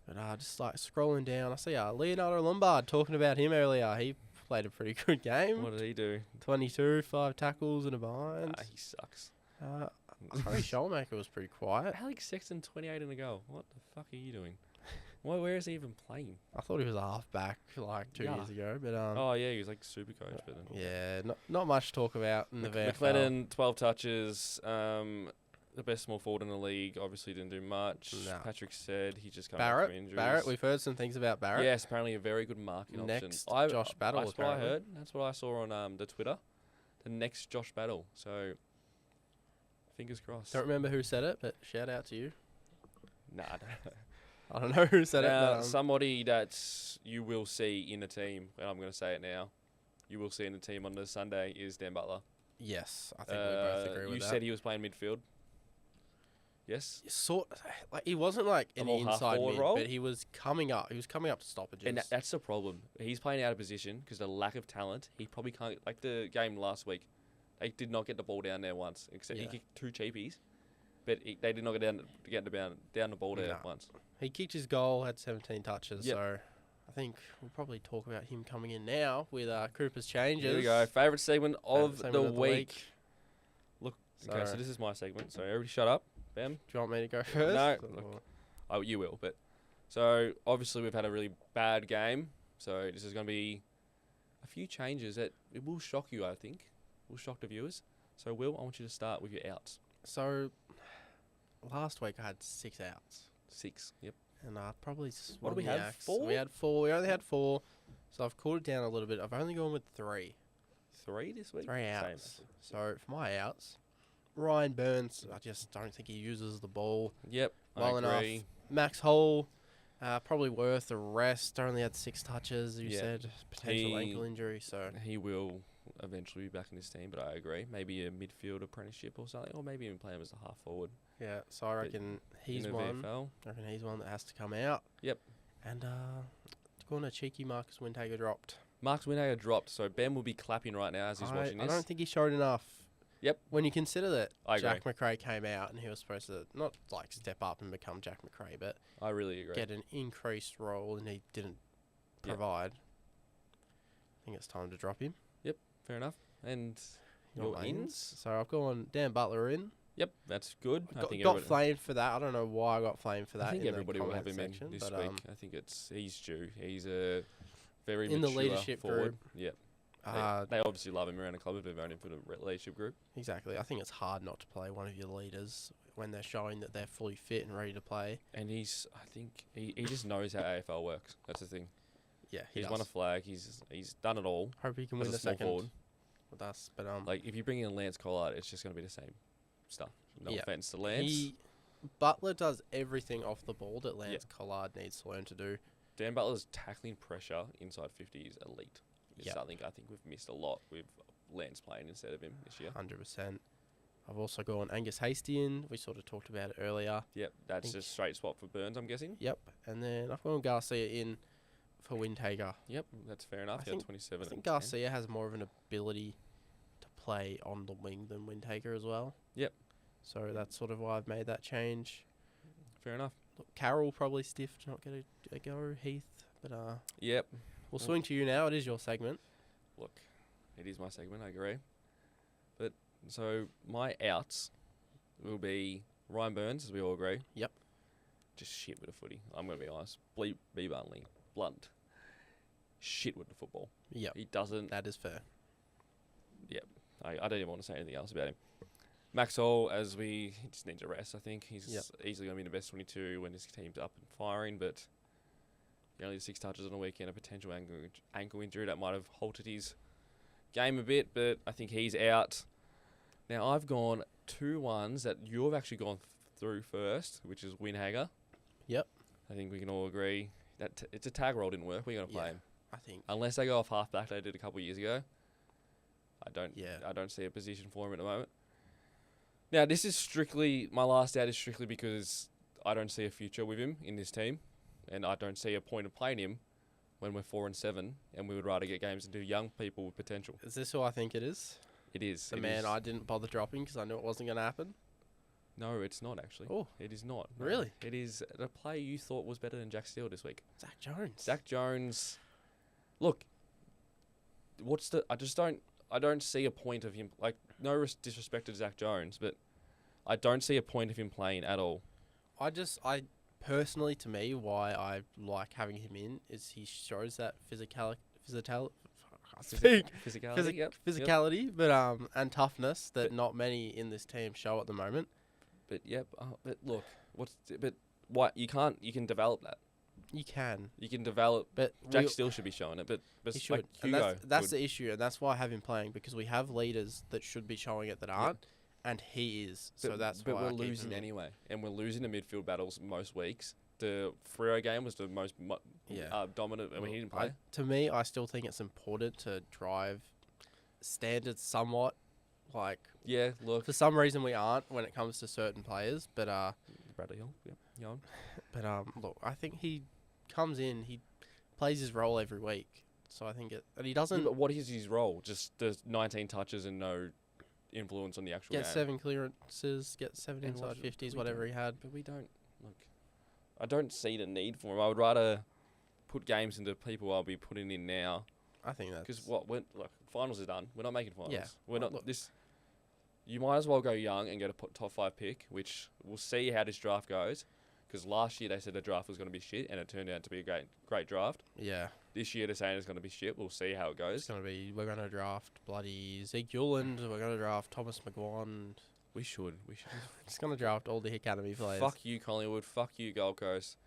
But just scrolling down, I see Leonardo Lombard talking about him earlier. He played a pretty good game. What did he do? 22, 5 tackles and a behind. He sucks. Harry Schollmaker was pretty quiet. Alex Sexton, 28 and a goal. What the fuck are you doing? Where is he even playing? I thought he was a half-back 2 years ago. But he was super coach. But not much to talk about in the VFL. McLennan, 12 touches. The best small forward in the league. Obviously didn't do much. No. Patrick said he just came back from injuries. Barrett, we've heard some things about Barrett. Yes, apparently a very good marking next option. Josh Battle. That's what I heard. That's what I saw on the Twitter. The next Josh Battle. So, fingers crossed. Don't remember who said it, but shout out to you. Nah, I don't know who said it. But, somebody that you will see in the team, and I'm going to say it now, you will see in the team on the Sunday is Dan Butler. Yes, I think we both agree with that. You said he was playing midfield. Yes. He wasn't an inside mid, role? but he was coming up. He was coming up to stoppages. And that's the problem. He's playing out of position because of the lack of talent. He probably can't. Like the game last week, they did not get the ball down there once. Except he kicked 2 cheapies, but they did not get down the ball there once. He kicked his goal, had 17 touches. Yep. So I think we'll probably talk about him coming in now with Cooper's changes. Here we go. Favourite segment of the week. Look. Okay, so this is my segment. So everybody, shut up. Bam. Do you want me to go first? No. Oh, you will. But so obviously we've had a really bad game. So this is going to be a few changes that it will shock you. I think will shock the viewers. So Will, I want you to start with your outs. So last week I had 6 outs. 6. Yep. And probably. What do we have? 4. We had 4. We only had 4. So I've cooled it down a little bit. I've only gone with 3. 3 this week. 3 outs. So for my outs. Ryan Burns, I just don't think he uses the ball well enough. Max Hall, probably worth the rest. Only had 6 touches, you said. Potential ankle injury. So he will eventually be back in this team, but I agree. Maybe a midfield apprenticeship or something, or maybe even play him as a half forward. Yeah, so I reckon he's one. I reckon he's one that has to come out. Yep. And going a cheeky Marcus Wintager dropped. Marcus Wintager dropped, so Ben will be clapping right now as he's watching this. I don't think he showed enough. Yep. When you consider that I Jack agree. McRae came out and he was supposed to not like step up and become Jack McRae, but I really agree. get an increased role, and he didn't provide. I think it's time to drop him. Yep, fair enough. And Your your mains. ins? So I've gone Dan Butler in. Yep, that's good. I think Got flamed for that. I don't know why I got flamed for that. I think in everybody the will have him comment in section, this but, week. I think he's due. He's a very in the mature leadership forward. group. Yep. Uh, They obviously love him around the club if they've owned him for the leadership group. Exactly. I think it's hard not to play one of your leaders when they're showing that they're fully fit and ready to play. And I think he just knows how AFL works. That's the thing. Yeah, He's won a flag. He's done it all. Hope he can as win a the small second forward. with us. But Like if you bring in Lance Collard, it's just going to be the same stuff. No offense to Lance. Butler does everything off the ball that Lance Collard needs to learn to do. Dan Butler's tackling pressure inside 50 is elite. It's something I think we've missed a lot with Lance playing instead of him this year. 100%. I've also gone Angus Hasty in. We sort of talked about it earlier. Yep, that's a straight swap for Burns, I'm guessing. Yep. And then I've gone Garcia in for Windhager. Yep, that's fair enough. I think 27. I think Garcia has more of an ability to play on the wing than Windhager as well. Yep. So that's sort of why I've made that change. Fair enough. Look, Carroll probably stiff to not get a go, Heath. But Yep. we'll swing to you now. It is your segment. Look, it is my segment, I agree. But so my outs will be Ryan Burns, as we all agree. Yep. Just shit with a footy. I'm going to be honest. Be blunt. Shit with the football. Yep. He doesn't. That is fair. Yep. I don't even want to say anything else about him. Max Hall, he just needs a rest, I think. He's easily going to be the best 22 when his team's up and firing, but only 6 touches on a weekend, a potential ankle injury that might have halted his game a bit, but I think he's out. Now, I've gone 2 ones that you've actually gone through first, which is Windhager. Yep. I think we can all agree that it's a tag roll didn't work. We're going to play him. I think. Unless they go off half-back they did a couple of years ago. I don't see a position for him at the moment. Now, this is strictly, my last out is strictly because I don't see a future with him in this team, and I don't see a point of playing him when we're 4-7, and we would rather get games into young people with potential. Is this who I think it is? It is. The man I didn't bother dropping because I knew it wasn't going to happen? No, it's not actually. Oh. It is not. No. Really? It is a player you thought was better than Jack Steele this week. Zach Jones. Zach Jones. Look, I don't see a point of him, like, no disrespect to Zach Jones, but I don't see a point of him playing at all. I personally, to me, why I like having him in is he shows that physicality, but and toughness that not many in this team show at the moment. But but look, you can develop that. You can develop, but Jack Steele should be showing it, but he should. Like Hugo, and that's the issue, and that's why I have him playing, because we have leaders that should be showing it that aren't, and he is. So that's why we're losing anyway, and we're losing the midfield battles most weeks. The Freo game was the most dominant, and he didn't play. To me, I still think it's important to drive standards somewhat. Like, look, for some reason we aren't when it comes to certain players, but Bradley Hill, young. But look, I think he comes in, he plays his role every week, so I think and he doesn't. But what is his role? Just the 19 touches and no influence on the actual game. Get 7 clearances, get 7 inside 50s, whatever he had. But we don't look. I don't see the need for him. I would rather put games into people I'll be putting in now. I think that's because finals are done. We're not making finals. Yeah. We're not this. You might as well go young and get a top 5 pick, which we'll see how this draft goes. Because last year they said the draft was going to be shit, and it turned out to be a great draft. Yeah. This year they're saying it's going to be shit. We'll see how it goes. We're going to draft bloody Zeke Hewland. We're going to draft Thomas McGuan. We should. Just going to draft all the academy players. Fuck you, Collingwood. Fuck you, Gold Coast.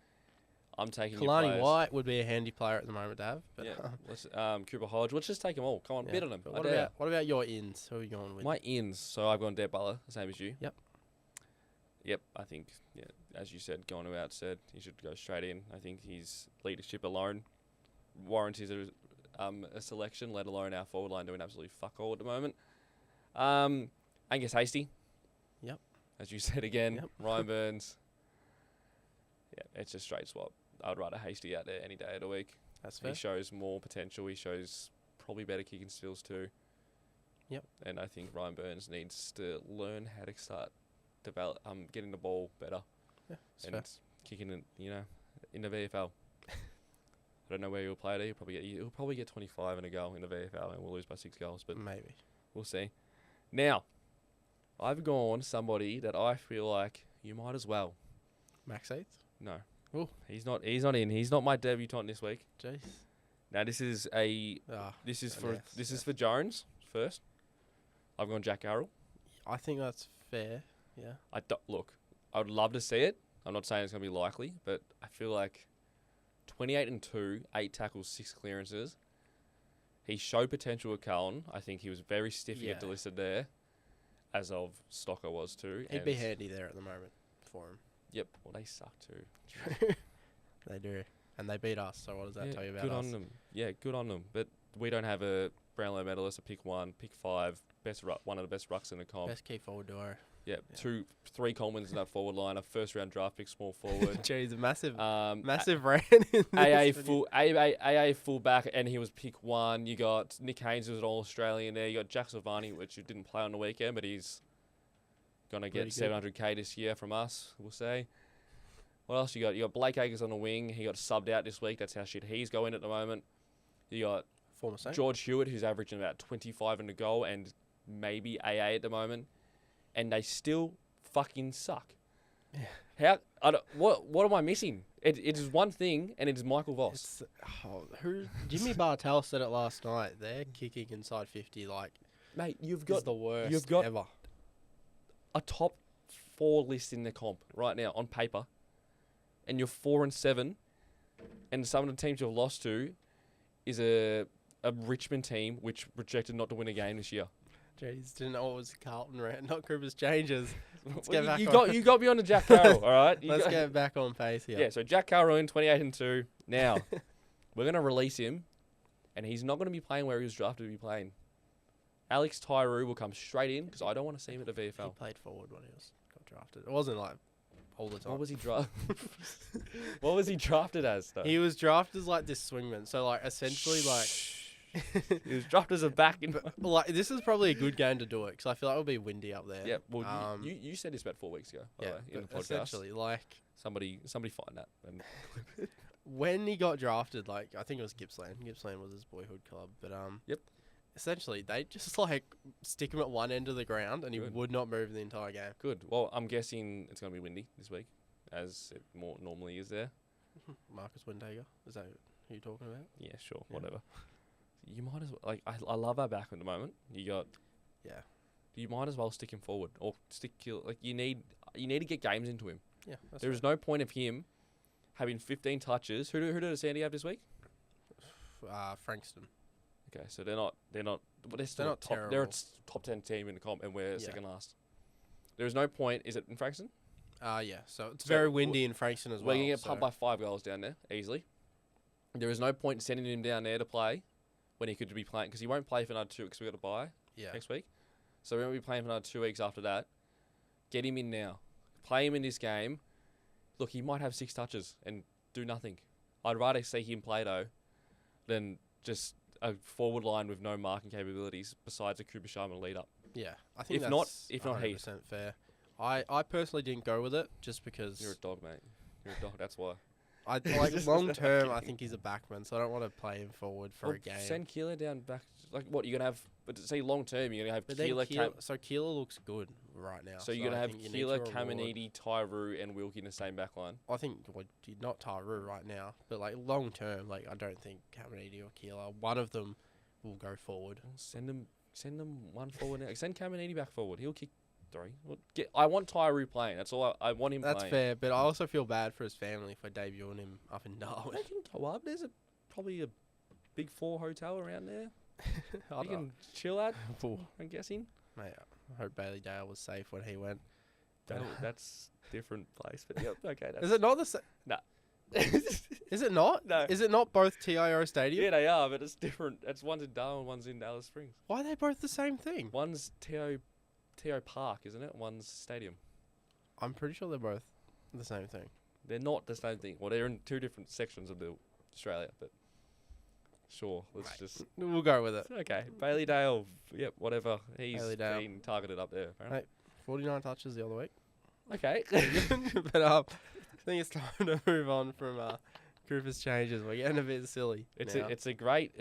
I'm taking Kalani White would be a handy player at the moment to have. But let's Cooper Hodge. Let's just take them all. Come on, bid on them. What about your ins? Who are you going with? My ins. So I've gone Dan Butler, the same as you. Yep. I think, as you said, going to outsaid, he should go straight in. I think his leadership alone warrants a selection, let alone our forward line doing absolutely fuck all at the moment. Angus Hasty. Yep. As you said again, Yep. Ryan Burns. It's a straight swap. I'd rather Hasty out there any day of the week. That's fair. He shows more potential. He shows probably better kicking skills too. Yep. And I think Ryan Burns needs to learn how to start getting the ball better. Yeah, and kicking it, in the VFL. I don't know where he'll play it. He'll probably get 25 in a goal in the VFL, and we'll lose by 6 goals. But maybe we'll see. Now, I've gone somebody that I feel like you might as well. Max Eads? No. Ooh. He's not in. He's not my debutant this week. Jeez. Now this is for Jones first. I've gone Jack Carroll. I think that's fair. Yeah. I would love to see it. I'm not saying it's going to be likely, but I feel like 28-2, 8 tackles, 6 clearances. He showed potential at Carlton. I think he was very stiff to get delisted there, as of Stocker was too. He'd be handy there at the moment for him. Yep. Well, they suck too. They do. And they beat us, so what does that tell you about us? Good on them. Yeah, good on them. But we don't have a Brownlow medalist, a pick 1, pick 5, one of the best rucks in the comp. Best key forward duo. Yeah, 3 Colemans in that forward line, a first-round draft pick, small forward. Jeez, massive rant in AA fullback, and he was pick 1. You got Nick Haynes, who was an All-Australian there. You got Jack Silvani, which didn't play on the weekend, but he's going to get 700K this year from us, we'll say. What else you got? You got Blake Acres on the wing. He got subbed out this week. That's how shit he's going at the moment. You got George Hewitt, who's averaging about 25 in the goal and maybe AA at the moment. And they still fucking suck. Yeah. What am I missing? It is one thing, and it is Michael Voss. Jimmy Bartel said it last night. They're kicking inside 50 mate, you've got the worst you've got ever. A top 4 list in the comp right now on paper. And you're 4-7, and some of the teams you've lost to is a Richmond team which projected not to win a game this year. Jeez, didn't know it was Carlton rant, not Cooper's changes. Let's get back you got me on the Jack Carroll, all right? Let's get back on pace here. Yeah, so Jack Carroll in 28-2. Now, we're going to release him, and he's not going to be playing where he was drafted to be playing. Alex Tyree will come straight in because I don't want to see him at the VFL. He played forward when he got drafted. It wasn't all the time. What was he What was he drafted as, though? He was drafted as this swingman. So essentially he was drafted as a back. This is probably a good game to do it because I feel like it'll be windy up there. Yeah. Well, you said this about 4 weeks ago. By the way, in the podcast. Essentially, somebody find that. And when he got drafted, I think it was Gippsland. Gippsland was his boyhood club, but Yep. Essentially, they just stick him at one end of the ground, and he would not move the entire game. Good. Well, I'm guessing it's going to be windy this week, as it more normally is there. Marcus Windhager, is that who you're talking about? Yeah, sure, whatever. You might as well I love our back at the moment. You got You might as well stick him forward or you need to get games into him. Yeah, there is no point of him having 15 touches. Who did Sandy have this week? Frankston. Okay, so they're not. But they're not top. terrible. They're a top 10 team in the comp, and we're second last. There is no point. Is it in Frankston? Yeah. So it's very windy in Frankston as well. We're gonna get pumped by 5 goals down there easily. There is no point in sending him down there to play when he could be playing because he won't play for another 2 because we got to buy next week. So we won't be playing for another 2 weeks after that. Get him in now. Play him in this game. Look, he might have 6 touches and do nothing. I'd rather see him play though than just a forward line with no marking capabilities besides a Cooper Sharma lead up. Yeah, I think if not he. 100% fair. I personally didn't go with it just because you're a dog, mate. You're a dog. That's why. I long term. I think he's a backman, so I don't want to play him forward for a game. Send Keeler down back. What you're gonna have? But say long term, you're gonna have Keeler. So Keeler looks good right now. So you're gonna have Keeler, Caminiti, Tyree, and Wilkie in the same back line. I think not Tyree right now, but long term, I don't think Caminiti or Keeler, one of them will go forward. Well, send them one forward now. Send Caminiti back forward. He'll kick 3. I want Tyree playing. That's all I want him playing. That's fair, but I also feel bad for his family for debuting him up in Darwin. They can go up. There's probably a Big 4 hotel around there. You can chill at, I'm guessing. Mate, I hope Bailey Dale was safe when he went. That's different place. But yep, okay. Is it not the same? No. Is it not? No. Is it not both TIO Stadium? Yeah, they are, but it's different. One's in Darwin, one's in Alice Springs. Why are they both the same thing? One's TIO Park, isn't it? One's stadium. I'm pretty sure they're both the same thing. They're not the same thing. Well, they're in 2 different sections of Australia, but Sure, let's just... We'll go with it. Okay, Bailey Dale. Yep, whatever. He's Bailey Dale. been targeted up there, apparently. Hey, 49 touches the other week. Okay. But I think it's time to move on from Cooper's changes. We're getting a bit silly. It's now. a great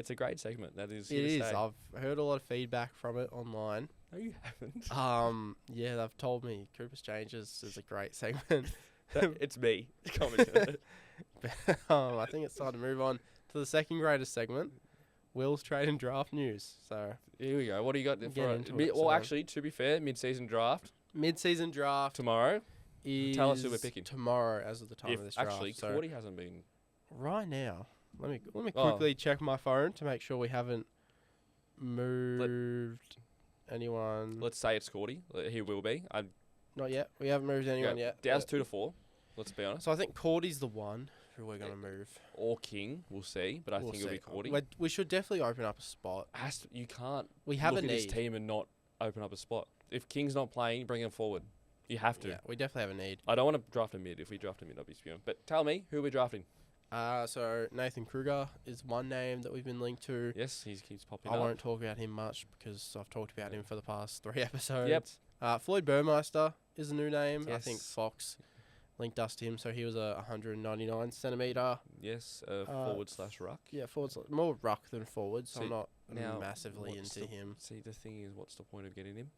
segment. That is. It is. I've heard a lot of feedback from it online. No, you haven't. Yeah, they've told me Cooper's changes is a great segment. It's me commenting on it. I think it's time to move on to the second greatest segment, Will's trade and draft news. So here we go. What do you got for it? So actually, to be fair, mid-season draft. Mid-season draft tomorrow. Is tell us who we're picking tomorrow as of the time of this draft. Actually, Cordy hasn't been right now. Let me quickly check my phone to make sure we haven't moved anyone. Let's say it's Cordy. He will be. Not yet. We haven't moved anyone yet. Dow's 2 to 4. Let's be honest. So I think Cordy's the one who we're going to move. Or King, we'll see. But I think it'll be Cordy. We should definitely open up a spot. You can't look at this team and not open up a spot. If King's not playing, bring him forward. You have to. Yeah, we definitely have a need. I don't want to draft a mid. If we draft a mid, I'll be spewing. But tell me, who are we drafting? So Nathan Kruger is one name that we've been linked to. Yes, he keeps popping up. I won't talk about him much because I've talked about him for the past 3 episodes. Yep. Floyd Burmeister is a new name. Yes. I think Fox linked us to him, so he was a 199 centimetre. Yes, forward/ruck. Yeah, more ruck than forward, so See, I'm not now massively into him. See, the thing is, what's the point of getting him?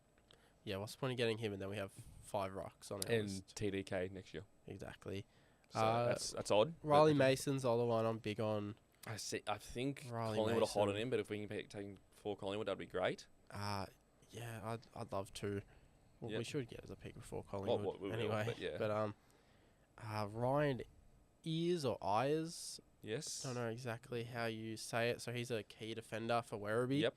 Yeah, what's the point of getting him, and then we have 5 rucks on our list. And TDK next year. Exactly. So that's odd. Riley Mason's the other one I'm big on. I think Riley Collingwood are hot on Mason. him, but if we can take him for Collingwood, that'd be great. Yeah, I'd love to. Well, Yep. we should get as a pick before Collingwood. Well, we will, anyway, but yeah. Ryan Ears or Ayers. Yes. Don't know exactly how you say it. So he's a key defender for Werribee. Yep.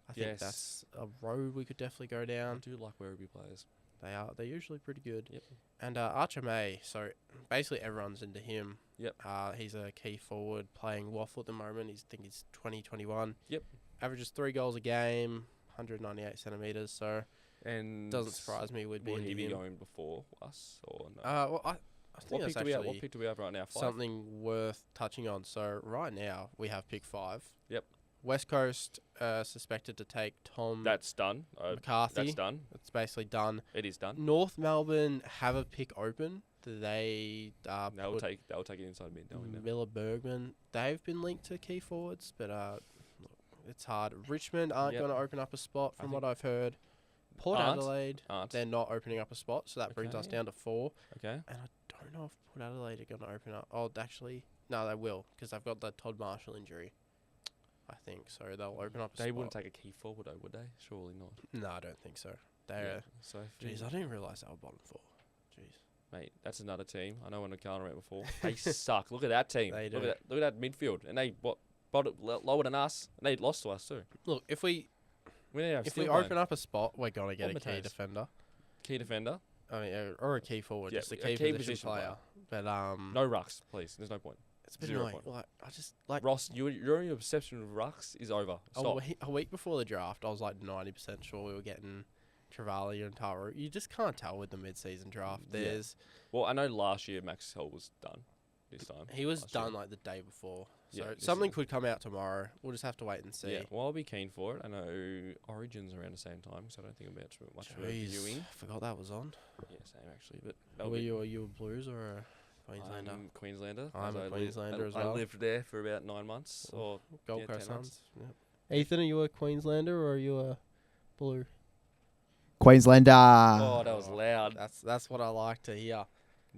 I think that's a road we could definitely go I down. do like Werribee players. They're usually pretty good. Yep. And Archer May, so basically everyone's into him. Yep. He's a key forward playing Waffle at the moment. I think he's 2021. Yep. Averages 3 goals a game, 198 centimetres. So And doesn't surprise me. Would he be him. going before us or no? Well, I think that's actually what pick do we have right now? 5? something worth touching on. So right now we have pick 5. Yep. West Coast suspected to take Tom That's done. McCarthy. That's done. It's basically done. It is done. North Melbourne have a pick open. They They'll take it inside mid. Miller Bergman. They've been linked to key forwards, but look, it's hard. Richmond aren't going to open up a spot from what I've heard. Port Adelaide, they're not opening up a spot, so that brings us down to 4. Okay. And I don't know if Port Adelaide are going to open up. Oh, actually, no, they will, because they've got the Todd Marshall injury. I think so. They'll open up a spot. They wouldn't take a key forward, though, would they? Surely not. No, I don't think so. They're. So, Jeez, I didn't realise they were bottom 4. Jeez. Mate, that's another team. I know when I've gone around before. They suck. Look at that team. They do. Look at that midfield. And they lower than us. And they lost to us too. Look, if we open up a spot, we're gonna get a key defender. Key defender. I mean, or a key forward, Yeah, just a key position player. But no rucks, please. There's no point. it's a bit 0 annoying. point. Like, I just like Ross, your perception of rucks is over. Stop. a week before the draft, I was like 90% sure we were getting Travali and Taru. You just can't tell with the mid-season draft. Well, I know last year Max Hill was done. This time he was done like the day before. So Yeah, something could come out tomorrow. We'll just have to wait and see. Yeah, well, I'll be keen for it. I know Origin's around the same time, so I don't think it'll be much of a viewing. I forgot that was on. Yeah, same actually. But Were you a Blues or a Queenslander? I'm Queenslander. I'm a Queenslander as I well. lived there for about 9 months or Gold 10 Coast months. Suns. Yep. Ethan, are you a Queenslander or are you a Blue? Queenslander. Oh, that was loud. That's what I like to hear.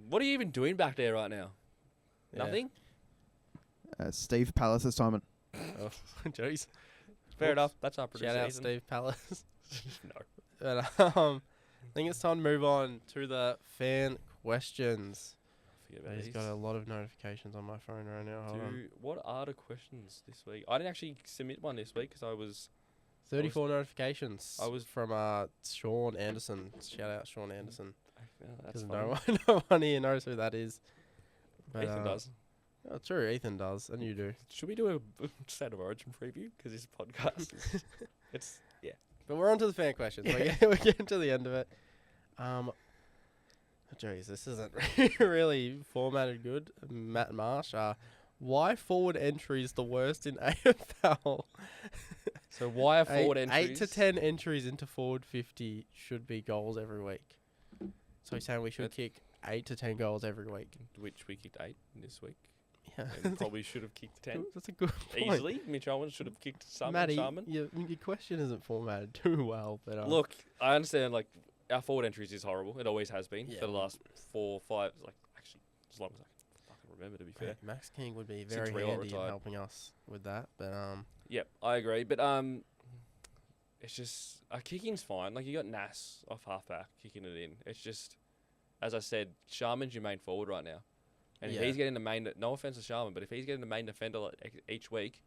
What are you even doing back there right now? Yeah. Nothing? Steve Palace assignment. Oh, jeez. Fair enough. That's our producer. Shout out Ethan. Steve Palace. No. But, I think it's time to move on to the fan questions. Forget about He's these. got a lot of notifications on my phone right now. Hold on. What are the questions this week? I didn't actually submit one this week because I was... 34 notifications. I was from Sean Anderson. Shout out Sean Anderson. That's Because fine. no one here knows who that is. But, Ethan does. Oh, true, Ethan does, and you do. Should we do a State of Origin preview? Because this podcast, it's But we're on to the fan questions. Yeah. We're getting to the end of it. Jeez, this isn't really formatted good. Matt Marsh. Why forward entry is the worst in AFL? So why are forward entries? 8 to 10 entries into forward 50 should be goals every week. So he's saying we should kick 8 to 10 goals every week. Which we kicked 8 this week. Yeah. And probably should have kicked 10. That's a good point. Easily. Mitch Owens should have kicked some. Matty, your question isn't formatted too well. But look, I understand, like, our forward entries is horrible. It always has been for the last 4 or 5, like, actually, as long as I can fucking remember, to be fair. Max King would be very handy in helping us with that. But Yep, I agree. But it's just, kicking's fine. Like, you got Nas off halfback kicking it in. It's just, as I said, Sharman's your main forward right now. And if he's getting the main, no offense to Sharman, but if he's getting the main defender each week,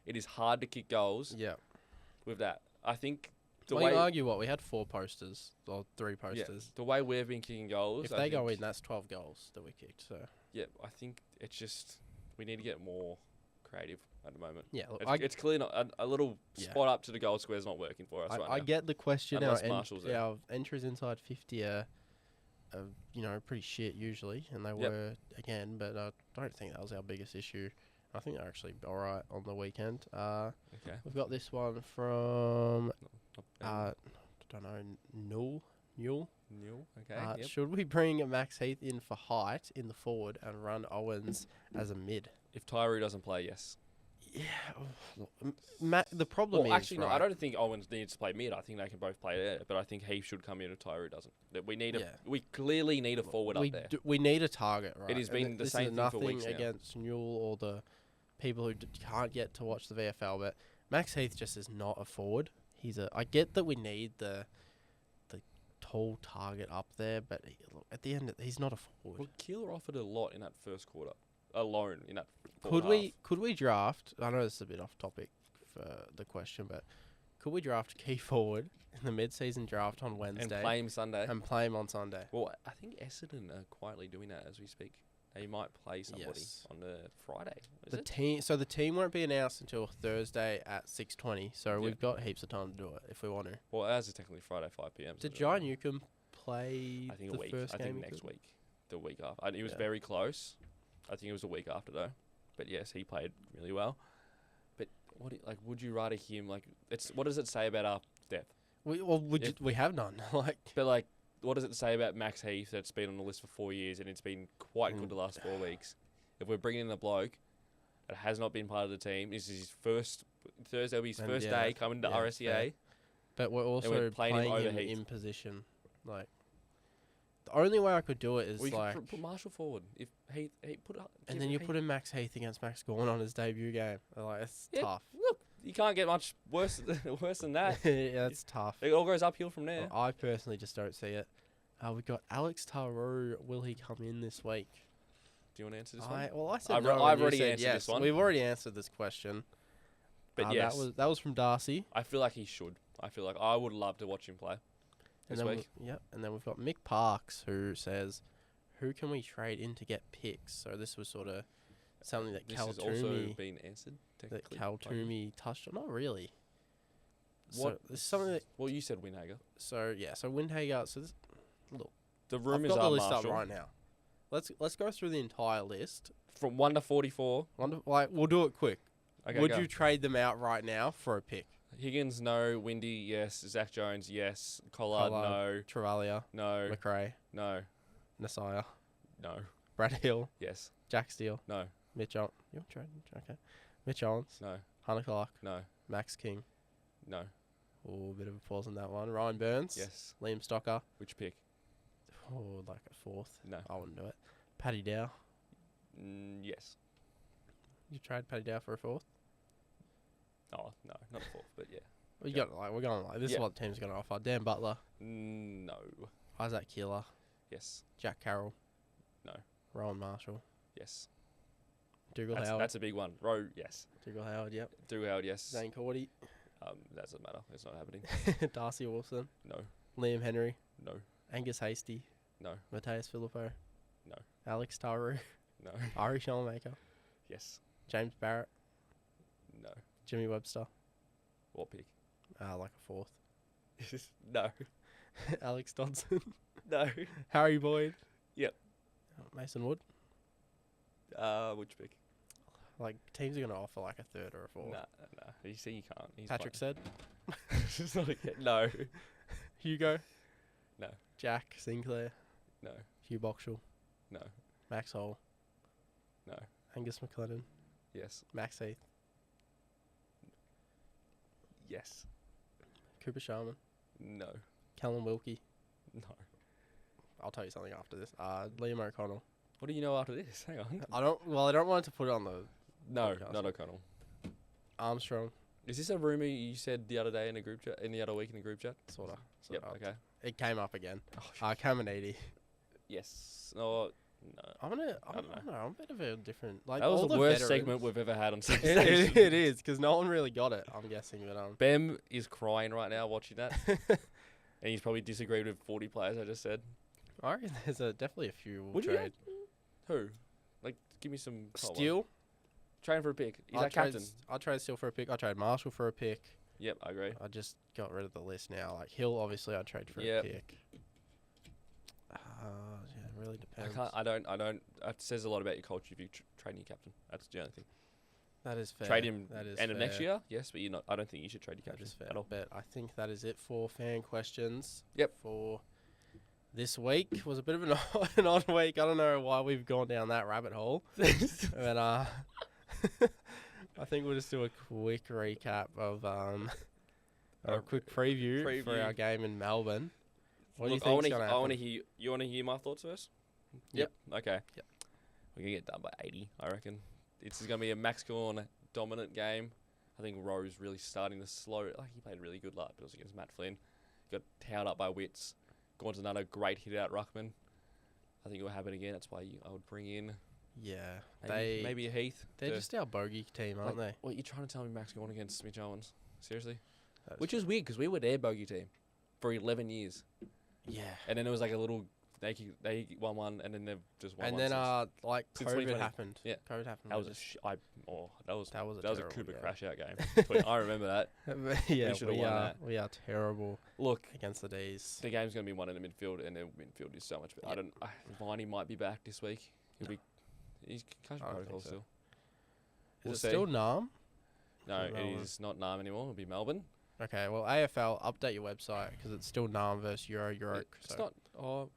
it is hard to kick goals. Yeah. With that, I think the way you argue what we had 4 posters or 3 posters. The way we've been kicking goals, if they go in, that's 12 goals that we kicked. So yeah, I think it's just we need to get more creative at the moment. Yeah, look, it's clearly not a little spot up to the goal square is not working for us right now. I get the question. Our entries inside 50 are pretty shit usually, and they were again, but I don't think that was our biggest issue. I think they're actually all right on the weekend. Okay. We've got this one from I don't know, Newell. Okay. Should we bring Max Heath in for height in the forward and run Owens as a mid? If Tyree doesn't play, yes. Yeah, the problem is... Actually, no, I don't think Owens needs to play mid. I think they can both play there, but I think he should come in if Tyree doesn't. That we clearly need a forward up there. We need a target, right? It has been the same thing for weeks now. Nothing against Newell or the people who can't get to watch the VFL, but Max Heath just is not a forward. I get that we need the tall target up there, but at the end, he's not a forward. Well, Keeler offered a lot in that first quarter. Alone in that Could we draft, I know this is a bit off topic for the question, but could we draft key forward in the mid-season draft on Wednesday? And play him Sunday. And play him on Sunday. Well, I think Essendon are quietly doing that as we speak. They might play somebody on the Friday. The team won't be announced until Thursday at 6:20, so we've got heaps of time to do it if we want to. Well, ours is technically Friday 5 p.m. Did Jai Newcombe play I think next week. The week after. He was very close. I think it was a week after though, but yes, he played really well. But would you rather him what does it say about our depth? We have none. But what does it say about Max Heath that's been on the list for 4 years and it's been quite good the last 4 weeks? If we're bringing in a bloke that has not been part of the team, this is his first Thursday will be his first day coming to RSEA. Fair. But we're also playing him in position. The only way I could do it is put Marshall forward. If he put up, and then you put in Max Heath against Max Gawn on his debut game. It's tough. Look, you can't get much worse than that. Yeah, it's tough. It all goes uphill from there. I personally just don't see it. We've got Alex Taru. Will he come in this week? Do you want to answer this one? I said I've already answered this one. We've already answered this question. But yes, that was from Darcy. I feel like he should. I feel like I would love to watch him play this week. And then we've got Mick Parks who says, "Who can we trade in to get picks?" So this was sort of something that this has also been answered. That Cal Toomey touched on. Not really. What? So this is something that. Well, you said Windhager. So Windhager. So this, look, the rumours I've got are the list Marshall. up right now. Let's go through the entire list from 1 to 44. We'll do it quick. Okay, Would you trade them out right now for a pick? Higgins, no. Windy, yes. Zach Jones, yes. Collard, no. Travalia, no. McRae, no. Nasiah, no. Brad Hill, Yes. Jack Steele, no. Mitch Owens. You want to trade? Okay. Mitch Owens, no. Hunter Clark, no. Max King. No. Oh, a bit of a pause on that one. Ryan Burns, yes. Liam Stocker. Which pick? Oh, like a fourth. No. I wouldn't do it. Paddy Dow. Yes. You trade Paddy Dow for a fourth? Oh, no, not a fourth, but yeah. We're going this is what the team's going to offer. Dan Butler. No. Isaac Keeler. Yes. Jack Carroll. No. Rowan Marshall. Yes. Dougal Howard. That's a big one. Rowe, yes. Dougal Howard, yep. Dougal Howard, yes. Zane Cordy. That doesn't matter. It's not happening. Darcy Wilson. No. Liam Henry. No. Angus Hasty. No. Mateus Filippo. No. Alex Taru. No. Ari Shalmaker. Yes. James Barrett. No. Jimmy Webster. What pick? Like a fourth. No. Alex Dodson. No. Harry Boyd. Yep. Mason Wood. Which pick? Like, teams are going to offer like a third or a fourth. Nah. You see, you can't. He's Patrick said. It's not no. Hugo. No. Jack Sinclair. No. Hugh Boxall. No. Max Hall. No. Angus McLennan. Yes. Max Heath. Yes. Cooper Sharman. No. Callum Wilkie. No. I'll tell you something after this. Liam O'Connell. What do you know after this? Hang on. I don't want to put it on the No, podcast. not O'Connell. Armstrong. Is this a rumor you said the other day in a group chat? In the other week in the group chat? Sorta. Yep. Okay. It came up again. Oh, Caminiti. yes. No. I'm a bit of a different. Like, That was all the worst veterans- segment we've ever had on Six it Station. is, because no one really got it, I'm guessing. But Bem is crying right now watching that. And he's probably disagreed with 40 players I just said. I reckon there's definitely a few we'll Would you? trade. Who? Like, give me some. top one. Steele. Trading for a pick. He's I'd that captain. I'd trade Steele for a pick. I'd trade Marshall for a pick. Yep, I agree. I just got rid of the list now. Like Hill, obviously, I'd trade for a Yep. pick. Yeah, it really I depends. can't. I don't. It says a lot about your culture if you trade your captain. That's the only thing. That is fair. Trade him That is end of next fair. year, yes, but you're not. I don't think you should trade your That captain is fair. at all. But I think that is it for fan questions. Yep. For this week was a bit of an odd week. I don't know why we've gone down that rabbit hole. But I think we'll just do a quick recap of or a quick preview for our game in Melbourne. What do you Look, think is going to happen? I want to hear. You want to hear my thoughts first? Yep. Okay. Yep. We're gonna get done by 80. I reckon. This is gonna be a Max Gawn dominant game. I think Rose really starting to slow. Like he played really good last, but it was against Matt Flynn. Got towed up by Wits. Gawn's another great hit out ruckman. I think it will happen again. That's why I would bring in. Yeah, Maybe a Heath. They're just our bogey team, aren't they? What you trying to tell me, Max Gawn against Mitch Owens? Seriously? That Which is weird because we were their bogey team for 11 years, yeah. and then it was like a little. They won one, and then they've just won. And one then since. like Since COVID 2020. happened. Yeah. COVID happened. That was we a just- that was a terrible Cooper game. crash out game. I remember that. yeah, should've won that. we are terrible Look, against the D's. the game's gonna be won in the midfield, and their midfield is so much better. Yep. Viney might be back this week. He's concussion I don't protocol think so. still. Is We'll it see. still Nam? No, for it Melbourne? is not Nam anymore. It'll be Melbourne. Okay, well AFL update your website because it's still Nam versus Euro. It's not. Oh,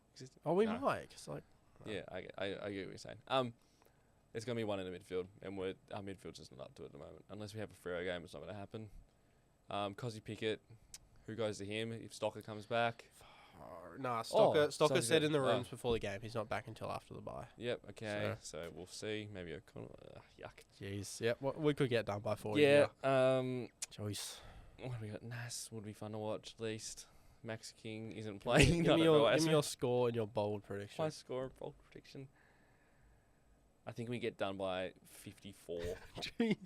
we no. might. 'Cause like. Yeah, I get what you're saying. It's gonna be one in the midfield, and our midfield's just not up to it at the moment. Unless we have a Freo game, it's not gonna happen. Cozzy Pickett, who goes to him if Stocker comes back? Nah, Stocker Stocker's said good. in the Oh. rooms before the game he's not back until after the bye. Yep. Okay. So we'll see. Maybe O'Connell. Yuck. Jeez. Yep. We could get done by 40. Yeah. Choice. What have we got? Nas would be fun to watch at least. Max King isn't playing. Give I me don't know your, why. give me your score and your bold prediction. My score and bold prediction. I think we get done by 54. Jeez.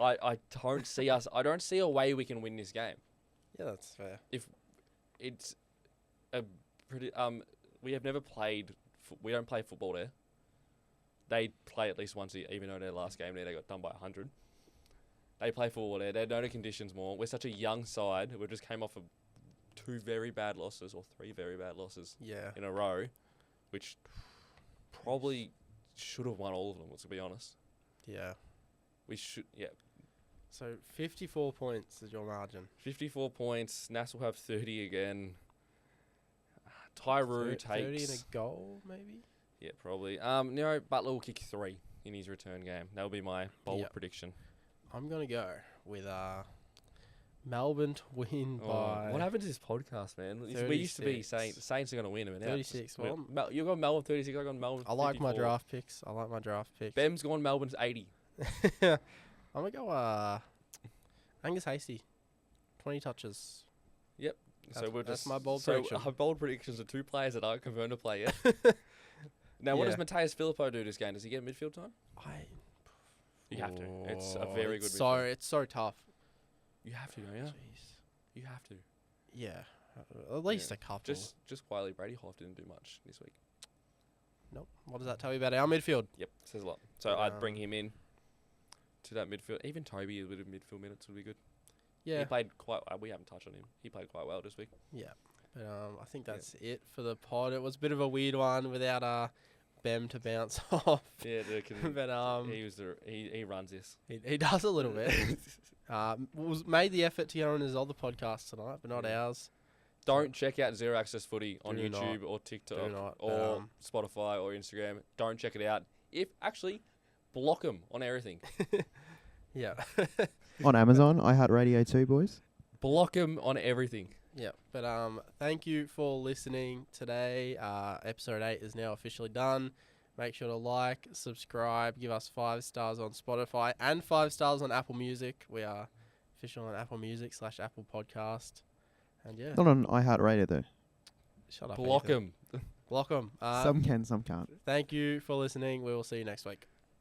I don't see us. I don't see a way we can win this game. Yeah, that's fair. It's a pretty. We have never played. We don't play football there. They play at least once, even though their last game there they got done by 100. They play football there. They know the conditions more. We're such a young side. We just came off of 2 very bad losses or 3 very bad losses Yeah. in a row, which probably should have won all of them. Let's be honest. Yeah. We should. Yeah. So 54 points is your margin. 54 points. Nas will have 30 again. Tyroo 30 takes. and a goal, maybe? Yeah, probably. Nero Butler will kick 3 in his return game. That'll be my bold Yep. prediction. I'm going to go with Melbourne to win by What happened to this podcast, man? We used to be 36. saying the Saints are going to win, and now 36. Well, you got Melbourne 36. I got Melbourne. I like my 54. draft picks. Bem's gone Melbourne's 80. I'm going to go Angus Hasty. 20 touches. So we'll that's just my bold so prediction. our bold predictions are 2 players that aren't confirmed to play yet. Now, what Yeah. does Mateus Filippo do this game? Does he get midfield time? You have to. It's a very good. So midfield. it's so tough. You have to, don't you? Jeez. You have to. Yeah. At least Yeah. a couple. Just quietly, Brady Hoff didn't do much this week. Nope. What does that tell you about our midfield? Yep, says a lot. So I'd bring Um, him in to that midfield. Even Toby with midfield minutes would be good. Yeah. He played quite. We haven't touched on him. He played quite well this week. Yeah. But I think that's it for the pod. It was a bit of a weird one without Bem to bounce off. Yeah, but he runs this. He does a little bit. Made the effort to get on his other podcast tonight, but not ours. Don't check out Zero Access Footy on Do YouTube not. or TikTok not, or Spotify or Instagram. Don't check it out. Block them on everything. Yeah. On Amazon, iHeartRadio 2, boys. Block them on everything. Yeah, but thank you for listening today. Episode 8 is now officially done. Make sure to like, subscribe, give us 5 stars on Spotify and 5 stars on Apple Music. We are official on Apple Music / Apple Podcast. And yeah. Not on iHeartRadio, though. Shut up. Block them. Block them. Some can, some can't. Thank you for listening. We will see you next week.